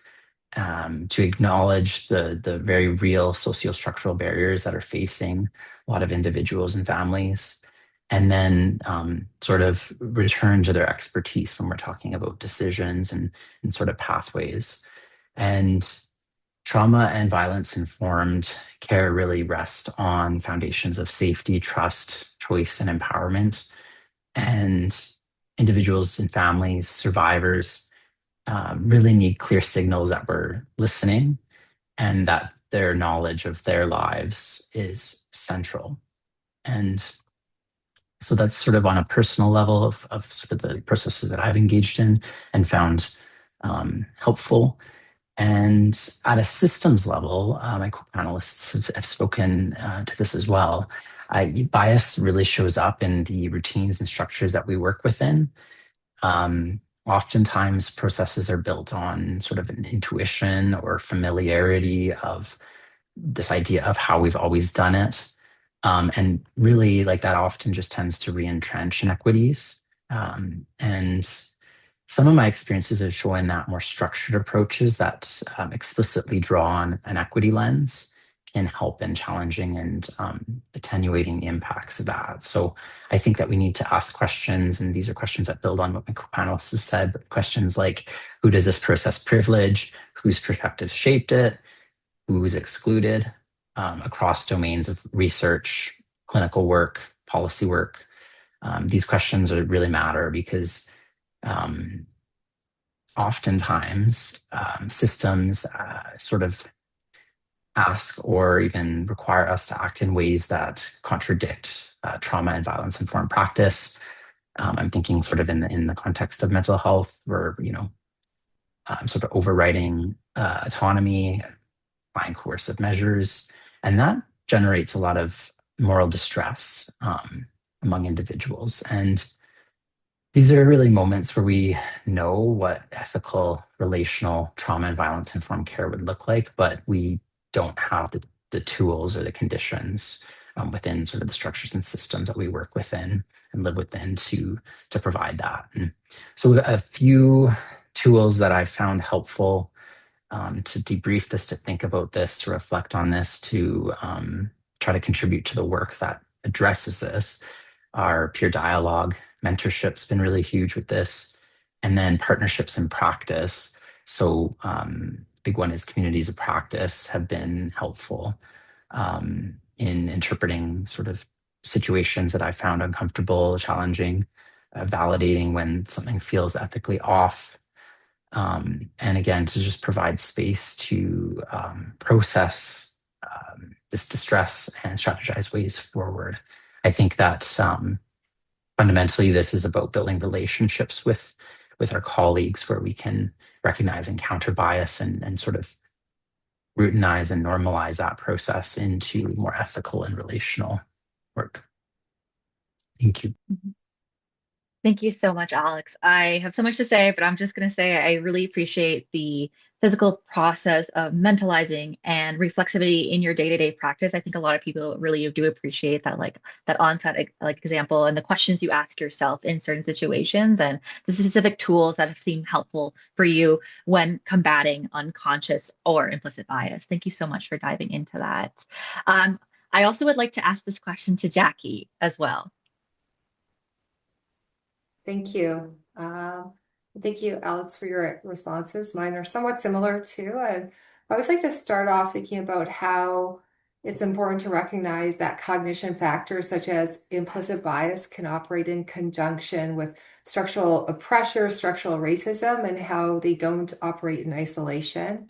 to acknowledge the very real sociostructural barriers that are facing a lot of individuals and families, and then sort of return to their expertise when we're talking about decisions and sort of pathways. And trauma and violence informed care really rest on foundations of safety, trust, choice, and empowerment. And individuals and families, survivors, really need clear signals that we're listening and that their knowledge of their lives is central. And so that's sort of on a personal level of sort of the processes that I've engaged in and found helpful. And at a systems level, my co-panelists have spoken to this as well. Bias really shows up in the routines and structures that we work within. Oftentimes, processes are built on sort of an intuition or familiarity of this idea of how we've always done it. And really, like that often just tends to re-entrench inequities. And some of my experiences have shown that more structured approaches that explicitly draw on an equity lens can help in challenging and attenuating the impacts of that. So I think that we need to ask questions, and these are questions that build on what my co-panelists have said, but questions like, who does this process privilege? Whose perspective shaped it? Who's excluded across domains of research, clinical work, policy work? These questions really matter because oftentimes systems sort of ask or even require us to act in ways that contradict trauma and violence informed practice. I'm thinking sort of in the context of mental health, where sort of overriding autonomy, applying coercive measures, and that generates a lot of moral distress among individuals. And these are really moments where we know what ethical, relational, trauma and violence informed care would look like, but we don't have the tools or the conditions within sort of the structures and systems that we work within and live within to provide that. And so a few tools that I've found helpful to debrief this, to think about this, to reflect on this, to try to contribute to the work that addresses this are peer dialogue. Mentorship's been really huge with this. And then partnerships in practice. So big one is communities of practice have been helpful in interpreting sort of situations that I found uncomfortable, challenging, validating when something feels ethically off. And again, to just provide space to process this distress and strategize ways forward. I think that fundamentally this is about building relationships with our colleagues where we can recognize and counter bias and sort of routinize and normalize that process into more ethical and relational work. Thank you. Thank you so much, Alex. I have so much to say, but I'm just going to say I really appreciate the physical process of mentalizing and reflexivity in your day-to-day practice. I think a lot of people really do appreciate that, like that onset like example and the questions you ask yourself in certain situations and the specific tools that have seemed helpful for you when combating unconscious or implicit bias. Thank you so much for diving into that. I also would like to ask this question to Jackie as well. Thank you. Thank you, Alex, for your responses. Mine are somewhat similar too. And I always like to start off thinking about how it's important to recognize that cognition factors such as implicit bias can operate in conjunction with structural pressure, structural racism, and how they don't operate in isolation.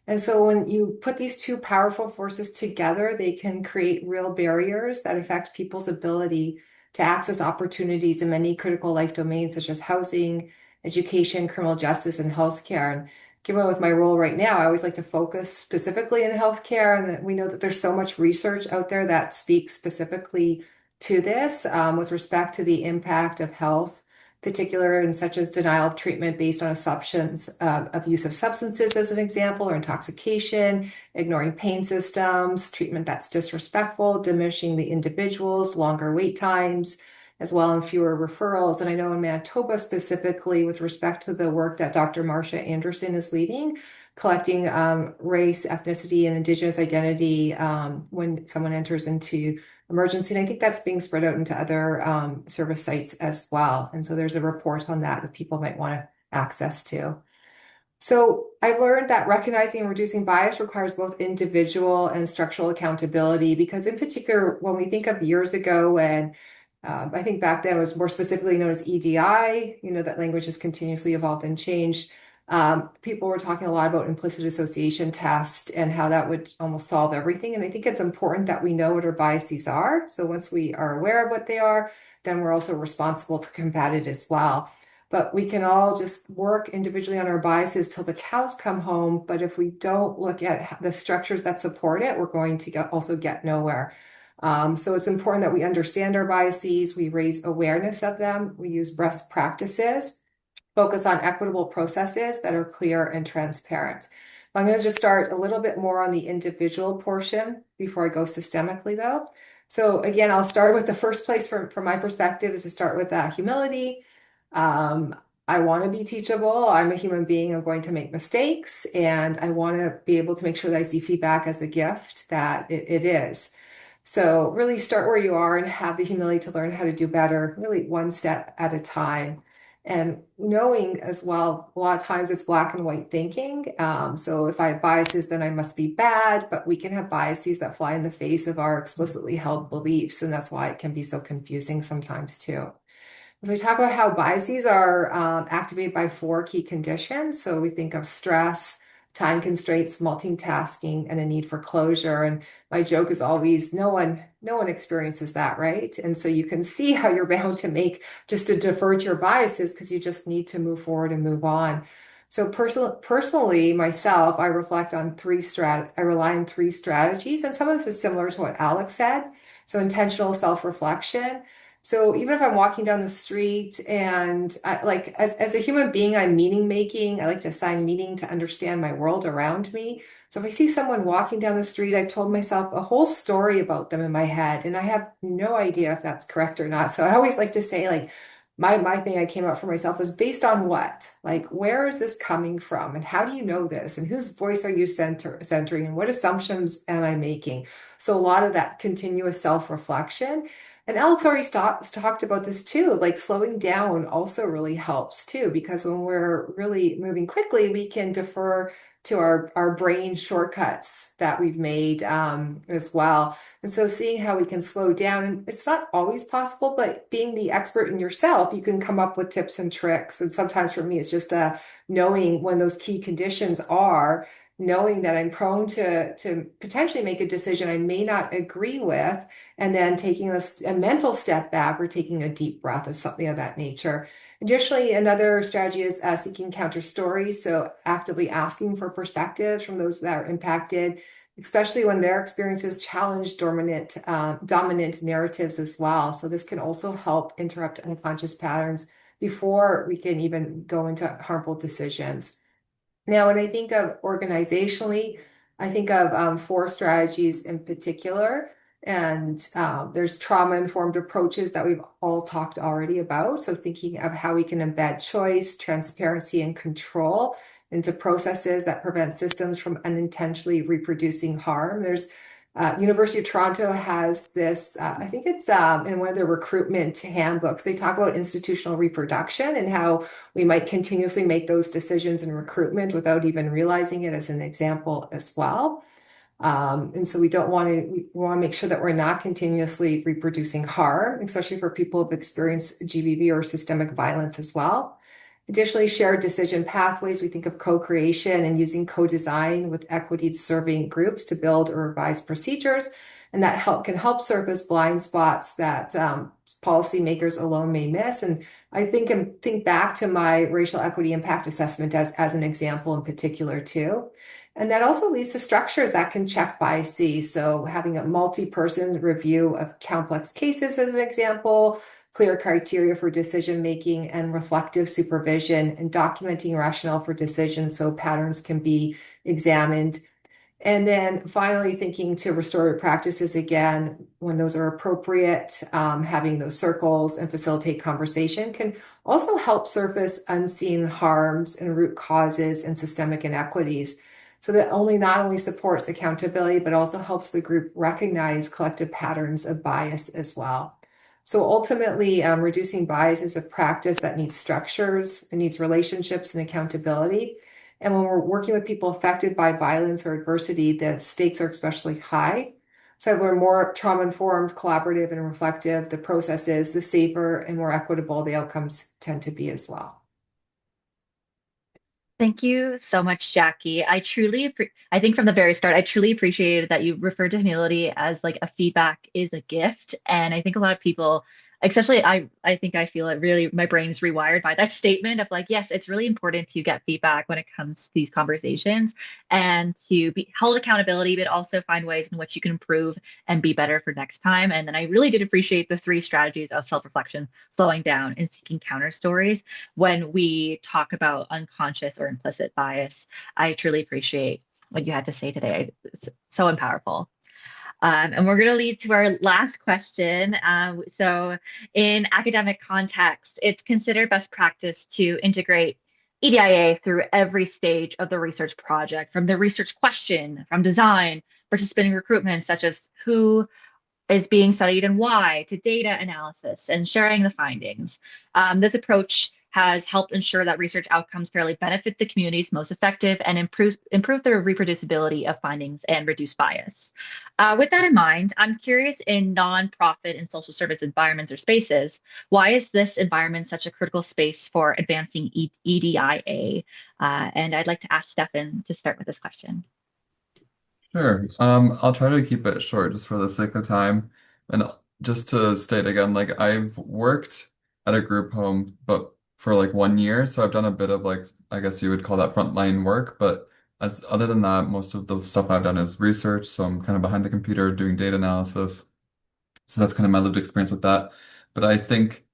And so when you put these two powerful forces together, they can create real barriers that affect people's ability to access opportunities in many critical life domains, such as housing, education, criminal justice, and healthcare. And given with my role right now, I always like to focus specifically in healthcare, and that we know that there's so much research out there that speaks specifically to this with respect to the impact of health, particular and such as denial of treatment based on assumptions of use of substances, as an example, or intoxication, ignoring pain systems, treatment that's disrespectful, diminishing the individuals, longer wait times, as well, and fewer referrals. And I know in Manitoba specifically, with respect to the work that Dr. Marcia Anderson is leading, collecting race, ethnicity, and Indigenous identity when someone enters into emergency. And I think that's being spread out into other service sites as well. And so there's a report on that that people might want to access to. So I've learned that recognizing and reducing bias requires both individual and structural accountability, because in particular, when we think of years ago when I think back then it was more specifically known as EDI, that language has continuously evolved and changed. People were talking a lot about implicit association test and how that would almost solve everything. And I think it's important that we know what our biases are. So once we are aware of what they are, then we're also responsible to combat it as well. But we can all just work individually on our biases till the cows come home. But if we don't look at the structures that support it, we're going to also get nowhere. So it's important that we understand our biases, we raise awareness of them, we use best practices, focus on equitable processes that are clear and transparent. I'm going to just start a little bit more on the individual portion before I go systemically, though. So again, I'll start with the first place from my perspective is to start with humility. I want to be teachable. I'm a human being. I'm going to make mistakes, and I want to be able to make sure that I see feedback as a gift that it is. So really start where you are and have the humility to learn how to do better, really one step at a time. And knowing as well, a lot of times it's black and white thinking. So if I have biases, then I must be bad, but we can have biases that fly in the face of our explicitly held beliefs. And that's why it can be so confusing sometimes too. So we talk about how biases are activated by four key conditions. So we think of stress, time constraints, multitasking, and a need for closure. And my joke is always, no one experiences that, right? And so you can see how you're bound to make just to defer to your biases because you just need to move forward and move on. So personally, myself, I reflect on I rely on three strategies, and some of this is similar to what Alex said. So intentional self-reflection. So even if I'm walking down the street and as a human being, I'm meaning making. I like to assign meaning to understand my world around me. So if I see someone walking down the street, I've told myself a whole story about them in my head, and I have no idea if that's correct or not. So I always like to say, like, my thing I came up for myself was based on what? Like, where is this coming from? And how do you know this? And whose voice are you centering? And what assumptions am I making? So a lot of that continuous self-reflection. And Alex already talked about this too. Like slowing down also really helps too, because when we're really moving quickly, we can defer to our brain shortcuts that we've made as well. And so seeing how we can slow down, and it's not always possible, but being the expert in yourself, you can come up with tips and tricks. And sometimes for me, it's just knowing when those key conditions are, knowing that I'm prone to potentially make a decision I may not agree with, and then taking a mental step back or taking a deep breath or something of that nature. Additionally, another strategy is seeking counter stories. So actively asking for perspectives from those that are impacted, especially when their experiences challenge dominant narratives as well. So this can also help interrupt unconscious patterns before we can even go into harmful decisions. Now, when I think of organizationally, I think of four strategies in particular. And there's trauma-informed approaches that we've all talked already about. So thinking of how we can embed choice, transparency, and control into processes that prevent systems from unintentionally reproducing harm. There's University of Toronto has this, I think it's in one of their recruitment handbooks, they talk about institutional reproduction and how we might continuously make those decisions in recruitment without even realizing it, as an example as well. And so we want to make sure that we're not continuously reproducing harm, especially for people who've experienced GBV or systemic violence as well. Additionally, shared decision pathways. We think of co-creation and using co-design with equity serving groups to build or revise procedures. And that can help surface blind spots that policymakers alone may miss. And I think back to my racial equity impact assessment as an example in particular too. And that also leads to structures that can check biases. So having a multi-person review of complex cases as an example, clear criteria for decision making and reflective supervision, and documenting rationale for decisions so patterns can be examined. And then finally, thinking to restorative practices again, when those are appropriate, having those circles and facilitate conversation can also help surface unseen harms and root causes and systemic inequities. So that not only supports accountability, but also helps the group recognize collective patterns of bias as well. So ultimately, reducing bias is a practice that needs structures, it needs relationships and accountability. And when we're working with people affected by violence or adversity, the stakes are especially high. So we're more trauma-informed, collaborative, and reflective the process is, the safer and more equitable the outcomes tend to be as well. Thank you so much, Jackie. I think from the very start, I truly appreciated that you referred to humility as like a feedback is a gift. And I think a lot of people, especially I think I feel it really, my brain is rewired by that statement of like, yes, it's really important to get feedback when it comes to these conversations and to be held accountability, but also find ways in which you can improve and be better for next time. And then I really did appreciate the three strategies of self-reflection, slowing down, and seeking counter stories when we talk about unconscious or implicit bias. I truly appreciate what you had to say today. It's so powerful. And we're going to lead to our last question. So, in academic context, it's considered best practice to integrate EDIA through every stage of the research project, from the research question, from design, participant recruitment, such as who is being studied and why, to data analysis and sharing the findings. This approach has helped ensure that research outcomes fairly benefit the communities most affected and improve the reproducibility of findings and reduce bias. With that in mind, I'm curious, in nonprofit and social service environments or spaces, why is this environment such a critical space for advancing EDIA? And I'd like to ask Stefan to start with this question. Sure. I'll try to keep it short just for the sake of time. And just to state again, like I've worked at a group home, but for like 1 year. So I've done a bit of like, I guess you would call that frontline work. But as other than that, most of the stuff I've done is research. So I'm kind of behind the computer doing data analysis. So that's kind of my lived experience with that. But I think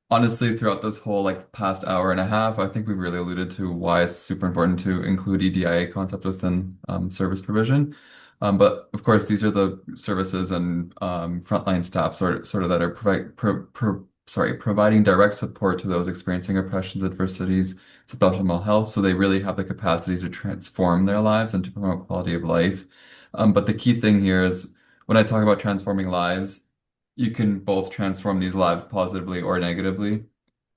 honestly, throughout this whole like past hour and a half, I think we've really alluded to why it's super important to include EDIA concept within service provision. But of course, these are the services and frontline staff sort of that are providing direct support to those experiencing oppressions, adversities, suboptimal health. So they really have the capacity to transform their lives and to promote quality of life. But the key thing here is when I talk about transforming lives, you can both transform these lives positively or negatively.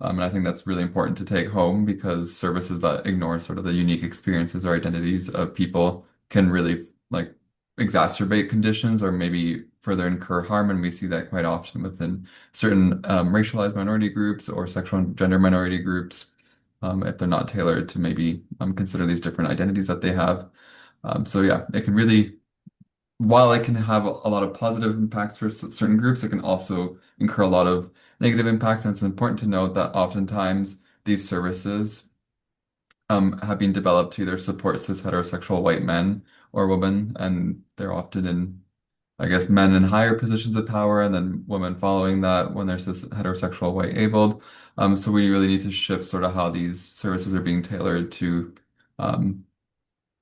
And I think that's really important to take home because services that ignore sort of the unique experiences or identities of people can really like exacerbate conditions or maybe further incur harm. And we see that quite often within certain racialized minority groups or sexual and gender minority groups, if they're not tailored to maybe consider these different identities that they have. So yeah, it can really while it can have a lot of positive impacts for certain groups, it can also incur a lot of negative impacts. And it's important to note that oftentimes these services have been developed to either support cis heterosexual white men or women, and they're often in, I guess, men in higher positions of power, and then women following that when they're cis heterosexual white abled. So we really need to shift sort of how these services are being tailored to um,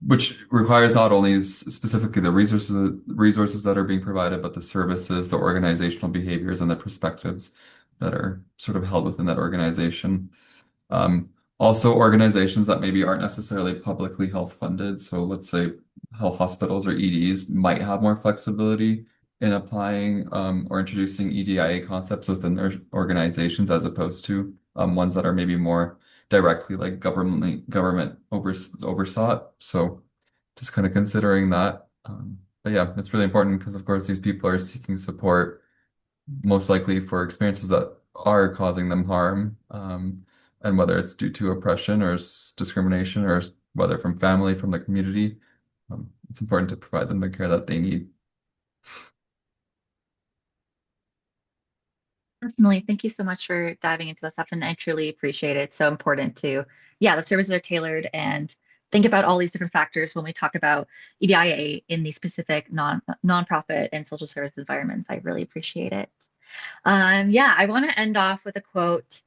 which requires not only specifically the resources that are being provided, but the services, the organizational behaviors, and the perspectives that are sort of held within that organization. Also, organizations that maybe aren't necessarily publicly health funded. So let's say health hospitals or EDs might have more flexibility in applying or introducing EDIA concepts within their organizations as opposed to ones that are maybe more directly like government oversought. So just kind of considering that. But yeah, it's really important because, of course, these people are seeking support most likely for experiences that are causing them harm, and whether it's due to oppression or discrimination or whether from family, from the community, it's important to provide them the care that they need. Personally, thank you so much for diving into this stuff, and I truly appreciate it. It's so important to, yeah, the services are tailored and think about all these different factors when we talk about EDIA in these specific nonprofit and social service environments. I really appreciate it. Yeah, I want to end off with a quote,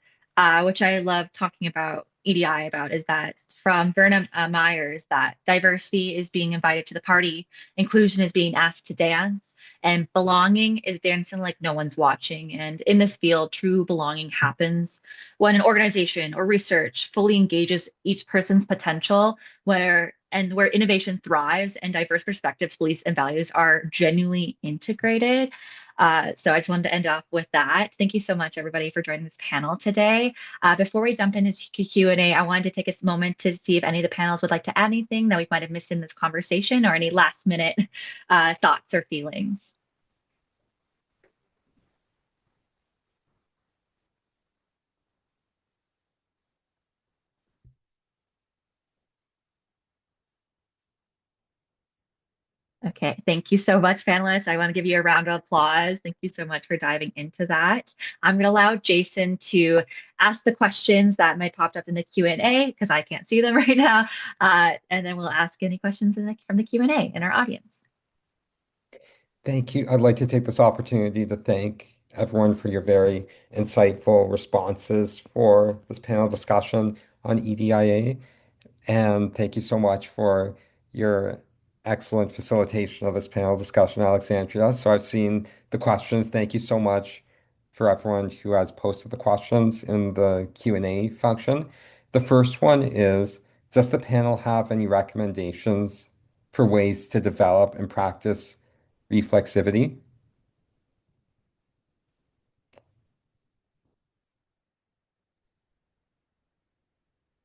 which I love talking about EDI about, is that from Verna Myers, that diversity is being invited to the party, inclusion is being asked to dance, and belonging is dancing like no one's watching. And in this field, true belonging happens when an organization or research fully engages each person's potential, where innovation thrives and diverse perspectives, beliefs, and values are genuinely integrated. So I just wanted to end off with that. Thank you so much, everybody, for joining this panel today. Before we jump into Q&A, I wanted to take a moment to see if any of the panels would like to add anything that we might have missed in this conversation or any last minute thoughts or feelings. Okay, thank you so much, panelists. I want to give you a round of applause. Thank you so much for diving into that. I'm going to allow Jason to ask the questions that might popped up in the Q&A because I can't see them right now. And then we'll ask any questions from the Q&A in our audience. Thank you. I'd like to take this opportunity to thank everyone for your very insightful responses for this panel discussion on EDIA. And thank you so much for your excellent facilitation of this panel discussion, Alexandria. So I've seen the questions. Thank you so much for everyone who has posted the questions in the Q&A function. The first one is, does the panel have any recommendations for ways to develop and practice reflexivity?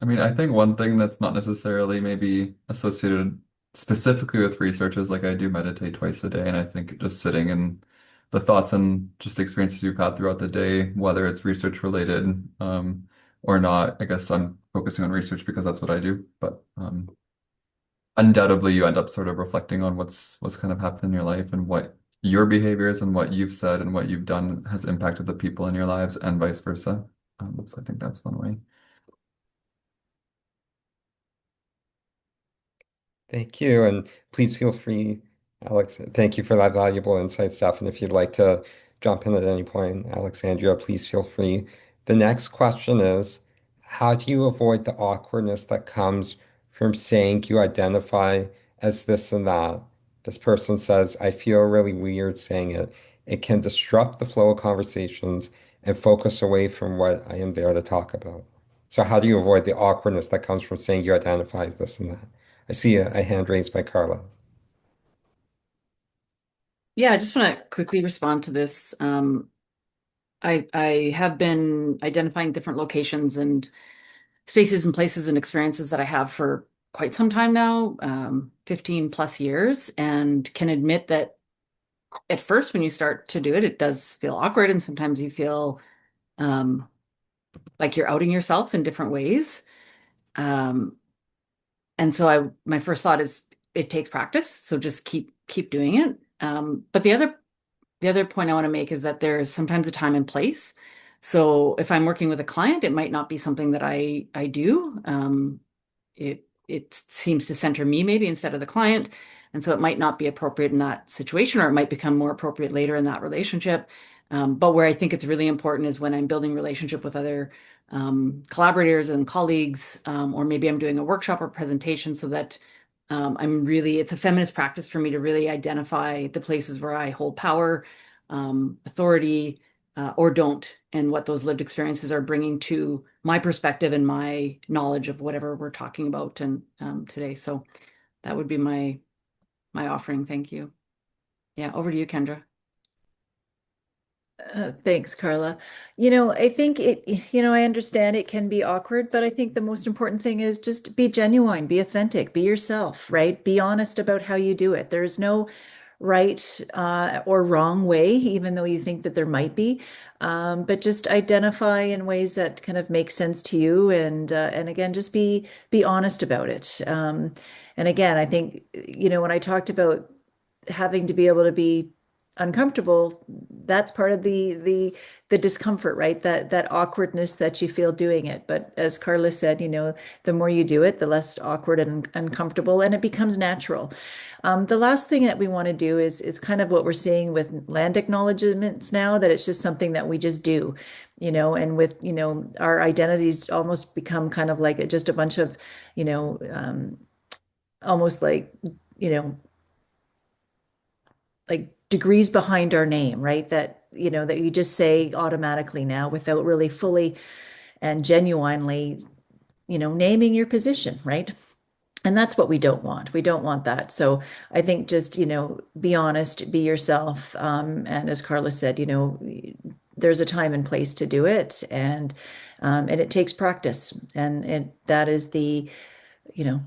I mean, I think one thing that's not necessarily maybe associated specifically with research is like I do meditate twice a day, and I think just sitting in the thoughts and just the experiences you've had throughout the day, whether it's research related, or not, I guess I'm focusing on research because that's what I do. But undoubtedly, you end up sort of reflecting on what's kind of happened in your life and what your behaviors and what you've said and what you've done has impacted the people in your lives and vice versa. So I think that's one way. Thank you. And please feel free, Alex. Thank you for that valuable insight, Steph. And if you'd like to jump in at any point, Alexandria, please feel free. The next question is, how do you avoid the awkwardness that comes from saying you identify as this and that? This person says, I feel really weird saying it. It can disrupt the flow of conversations and focus away from what I am there to talk about. So how do you avoid the awkwardness that comes from saying you identify as this and that? I see a hand raised by Carla. Yeah, I just want to quickly respond to this. I have been identifying different locations and spaces and places and experiences that I have for quite some time now, 15 plus years, and can admit that at first when you start to do it, it does feel awkward, and sometimes you feel um, like you're outing yourself in different ways. Um, and so my first thought is it takes practice, so just keep doing it. But the other point I want to make is that there's sometimes a time and place. So if I'm working with a client, it might not be something that I do. It seems to center me maybe instead of the client. And so it might not be appropriate in that situation, or it might become more appropriate later in that relationship. But where I think it's really important is when I'm building relationship with other collaborators and colleagues, or maybe I'm doing a workshop or presentation so that it's a feminist practice for me to really identify the places where I hold power, authority, or don't, and what those lived experiences are bringing to my perspective and my knowledge of whatever we're talking about and today. So that would be my offering. Thank you. Yeah, over to you, Kendra. Thanks, Carla. I think I understand it can be awkward, but I think the most important thing is just be genuine, be authentic, be yourself, right? Be honest about how you do it. There's no right or wrong way, even though you think that there might be. But just identify in ways that kind of make sense to you, and again, just be honest about it. And again, I think when I talked about having to be able to be uncomfortable, that's part of the discomfort, right? That awkwardness that you feel doing it. But as Carla said, the more you do it, the less awkward and uncomfortable, and it becomes natural. The last thing that we want to do is kind of what we're seeing with land acknowledgements now, that it's just something that we just do, and with our identities almost become kind of like just a bunch of, almost you know like degrees behind our name, right? That you just say automatically now without really fully and genuinely, naming your position, right? And that's what we don't want. We don't want that. So I think just, be honest, be yourself. And as Carla said, there's a time and place to do it. And it takes practice. And that is you know,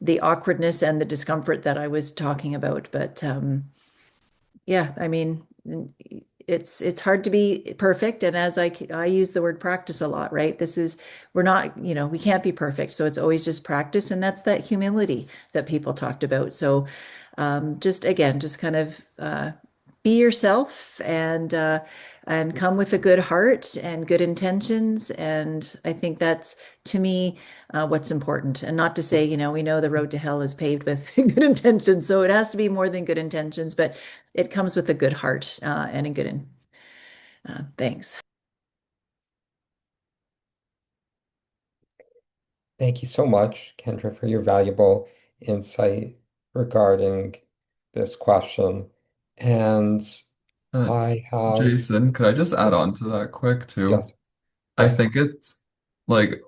the awkwardness and the discomfort that I was talking about. But yeah, I mean, it's hard to be perfect, and as I use the word practice a lot, right? We're not, we can't be perfect, so it's always just practice, and that's that humility that people talked about. So just again, just kind of be yourself, and come with a good heart and good intentions. And I think that's, to me, what's important. And not to say, we know the road to hell is paved with good intentions, so it has to be more than good intentions, but it comes with a good heart, and a good thanks. Thank you so much, Kendra, for your valuable insight regarding this question. And Uh, I have, Jason, could I just add yes, on to that quick too? yes, I yes. think it's like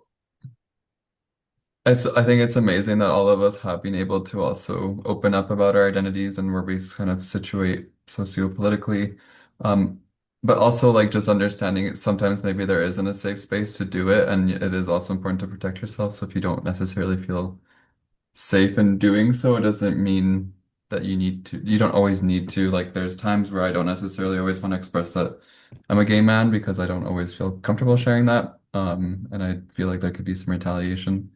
I think it's amazing that all of us have been able to also open up about our identities and where we kind of situate sociopolitically. Um, but also like just understanding it, sometimes maybe there isn't a safe space to do it, and it is also important to protect yourself. So if you don't necessarily feel safe in doing so, it doesn't mean that you don't always need to. Like there's times where I don't necessarily always want to express that I'm a gay man because I don't always feel comfortable sharing that. And I feel like there could be some retaliation.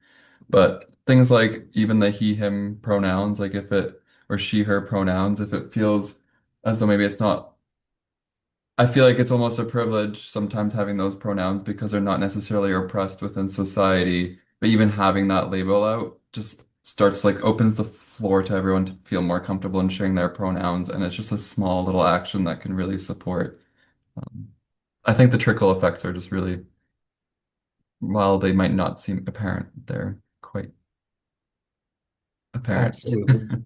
But things like even the he, him pronouns, like if it, or she, her pronouns, if it feels as though maybe it's not, I feel like it's almost a privilege sometimes having those pronouns because they're not necessarily oppressed within society. But even having that label out just starts like opens the floor to everyone to feel more comfortable in sharing their pronouns. And it's just a small little action that can really support. Um, I think the trickle effects are just really, while they might not seem apparent, they're quite apparent. Absolutely.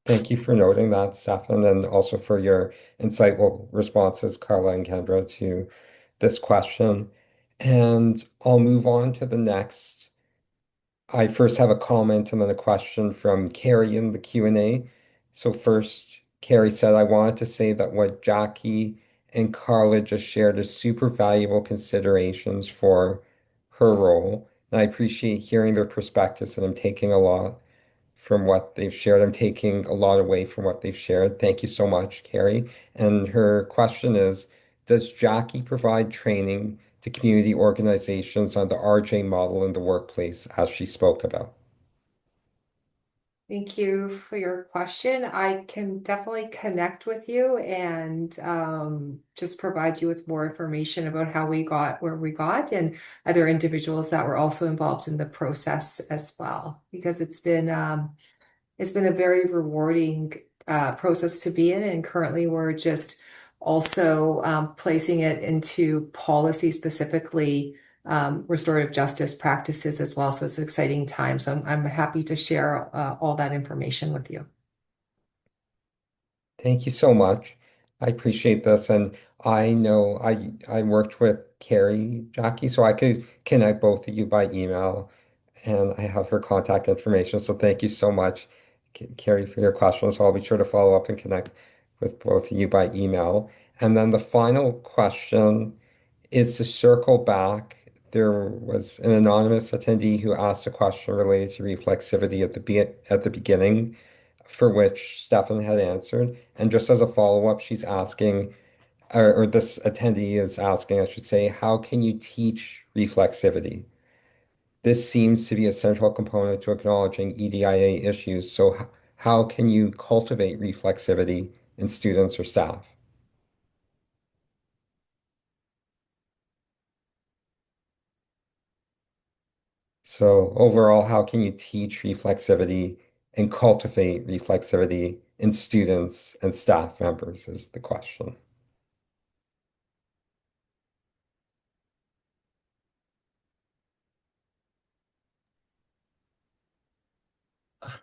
Thank you for noting that, Stefan, and also for your insightful responses, Carla and Kendra, to this question. And I'll move on to the next. I first have a comment and then a question from Carrie in the Q&A. So first, Carrie said, I wanted to say that what Jackie and Carla just shared is super valuable considerations for her role. And I appreciate hearing their perspectives, and I'm taking a lot from what they've shared. I'm taking a lot away from what they've shared. Thank you so much, Carrie. And her question is, does Jackie provide training to community organizations on the RJ model in the workplace, as she spoke about? Thank you for your question. I can definitely connect with you and just provide you with more information about how we got where we got and other individuals that were also involved in the process as well, because it's been a very rewarding process to be in, and currently we're just also placing it into policy, specifically restorative justice practices as well. So it's an exciting time. So I'm happy to share all that information with you. Thank you so much. I appreciate this. And I know I worked with Carrie, Jackie, so I could connect both of you by email, and I have her contact information. So thank you so much, Carrie, for your questions. So I'll be sure to follow up and connect with both of you by email. And then the final question is to circle back. There was an anonymous attendee who asked a question related to reflexivity at the beginning, for which Stefan had answered. And just as a follow-up, she's asking, or this attendee is asking, I should say, how can you teach reflexivity? This seems to be a central component to acknowledging EDIA issues. So how can you cultivate reflexivity in students or staff? So overall, how can you teach reflexivity and cultivate reflexivity in students and staff members is the question.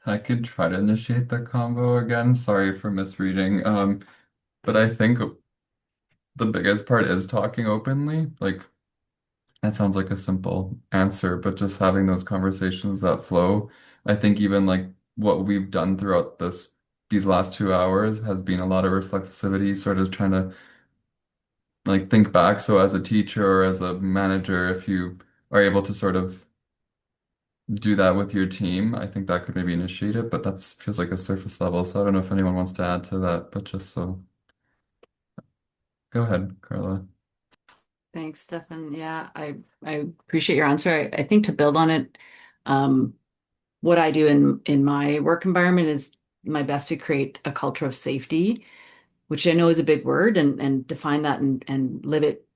I could try to initiate the convo again. Sorry for misreading. But I think the biggest part is talking openly. Like that sounds like a simple answer, but just having those conversations that flow. I think even like what we've done throughout these last 2 hours has been a lot of reflexivity, sort of trying to like think back. So as a teacher or as a manager, if you are able to sort of do that with your team, I think that could maybe initiate it, but that feels like a surface level. So I don't know if anyone wants to add to that, but just so go ahead, Carla. Thanks, Stefan. Yeah, I appreciate your answer. I think to build on it, what I do in my work environment is my best to create a culture of safety, which I know is a big word, and define that and live it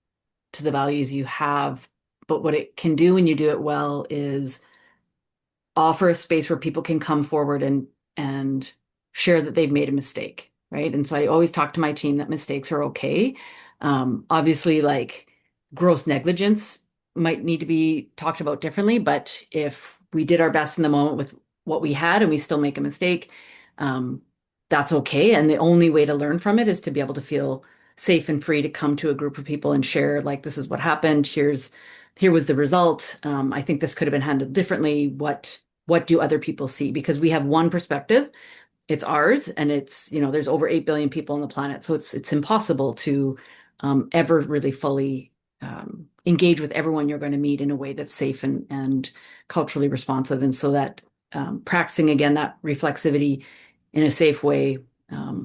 to the values you have. But what it can do when you do it well is offer a space where people can come forward and share that they've made a mistake, right? And so I always talk to my team that mistakes are okay. Obviously, like gross negligence might need to be talked about differently, but if we did our best in the moment with what we had and we still make a mistake, um, that's okay. And the only way to learn from it is to be able to feel safe and free to come to a group of people and share, like, this is what happened. Here was the result. I think this could have been handled differently. What do other people see? Because we have one perspective, it's ours, and it's, there's over 8 billion people on the planet. So it's impossible to ever really fully engage with everyone you're going to meet in a way that's safe and culturally responsive. And so that practicing again that reflexivity in a safe way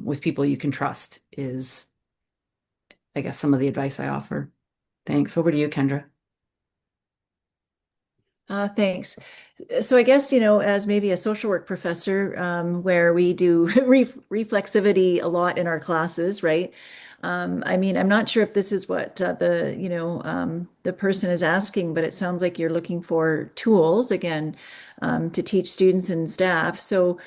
with people you can trust is, I guess, some of the advice I offer. Thanks. Over to you, Kendra. Thanks. So I guess, as maybe a social work professor, where we do reflexivity a lot in our classes, right? I mean, I'm not sure if this is what the person is asking, but it sounds like you're looking for tools, again, to teach students and staff. So,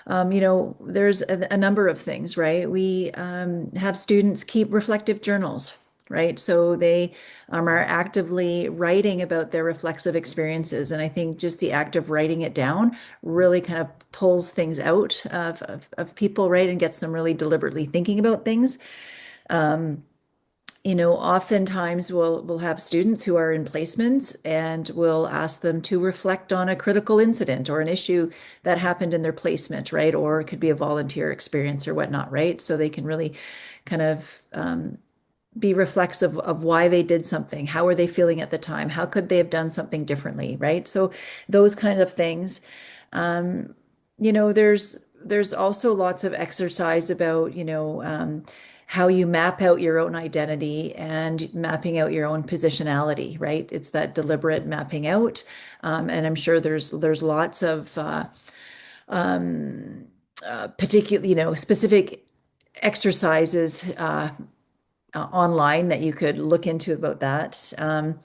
there's a number of things, right? We have students keep reflective journals, right? So they are actively writing about their reflexive experiences. And I think just the act of writing it down really kind of pulls things out of people, right? And gets them really deliberately thinking about things. Oftentimes we'll have students who are in placements and we'll ask them to reflect on a critical incident or an issue that happened in their placement, right? Or it could be a volunteer experience or whatnot, right? So they can really kind of be reflexive of why they did something. How were they feeling at the time? How could they have done something differently, right? So those kind of things. Um, there's also lots of exercise about, how you map out your own identity and mapping out your own positionality, right? It's that deliberate mapping out. And I'm sure there's lots of particular, specific exercises online that you could look into about that. And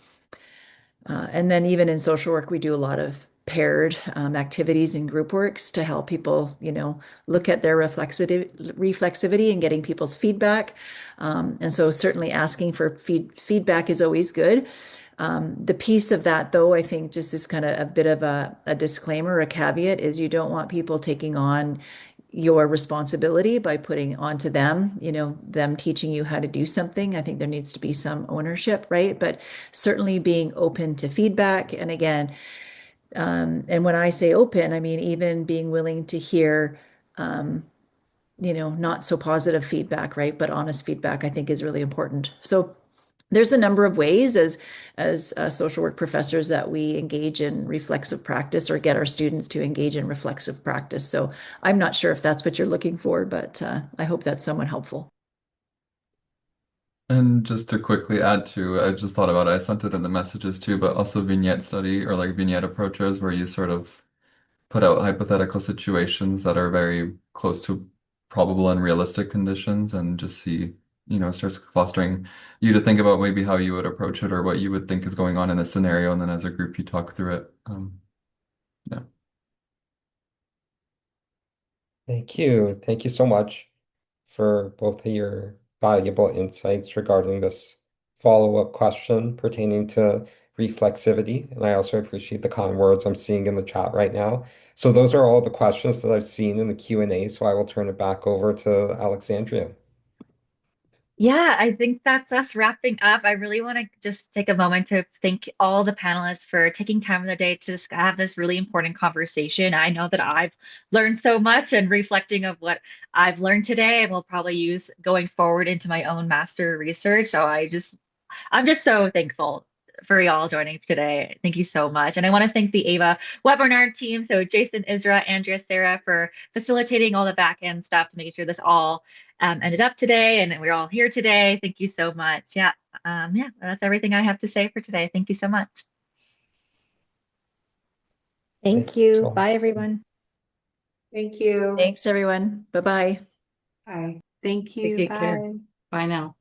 then even in social work, we do a lot of paired activities and group works to help people, look at their reflexivity and getting people's feedback. And so certainly asking for feedback is always good. The piece of that, though, I think just is kind of a bit of a disclaimer, a caveat, is you don't want people taking on your responsibility by putting onto them, them teaching you how to do something. I think there needs to be some ownership, right? But certainly being open to feedback. And again, and when I say open, I mean even being willing to hear not so positive feedback, right? But honest feedback, I think, is really important. So there's a number of ways as social work professors that we engage in reflexive practice or get our students to engage in reflexive practice. So I'm not sure if that's what you're looking for, but I hope that's somewhat helpful. And just to quickly add to, I just thought about it, I sent it in the messages too, but also vignette study or like vignette approaches where you sort of put out hypothetical situations that are very close to probable and realistic conditions and just see, starts fostering you to think about maybe how you would approach it or what you would think is going on in this scenario. And then as a group, you talk through it. Yeah. Thank you. Thank you so much for both of your valuable insights regarding this follow-up question pertaining to reflexivity. And I also appreciate the kind words I'm seeing in the chat right now. So those are all the questions that I've seen in the Q&A. So I will turn it back over to Alexandria. Yeah, I think that's us wrapping up. I really want to just take a moment to thank all the panelists for taking time of the day to just have this really important conversation. I know that I've learned so much and reflecting of what I've learned today and will probably use going forward into my own master research. So I'm just so thankful for y'all joining today. Thank you so much. And I want to thank the AVA webinar team. So Jason, Isra, Andrea, Sarah for facilitating all the back end stuff to making sure this all ended up today and we're all here today. Thank you so much. Yeah, that's everything I have to say for today. Thank you so much. Thank Thank you you. so Bye, much. everyone. Thank you. Thanks, everyone. Bye-bye. Bye. Thank you. Take care. Bye. Bye now.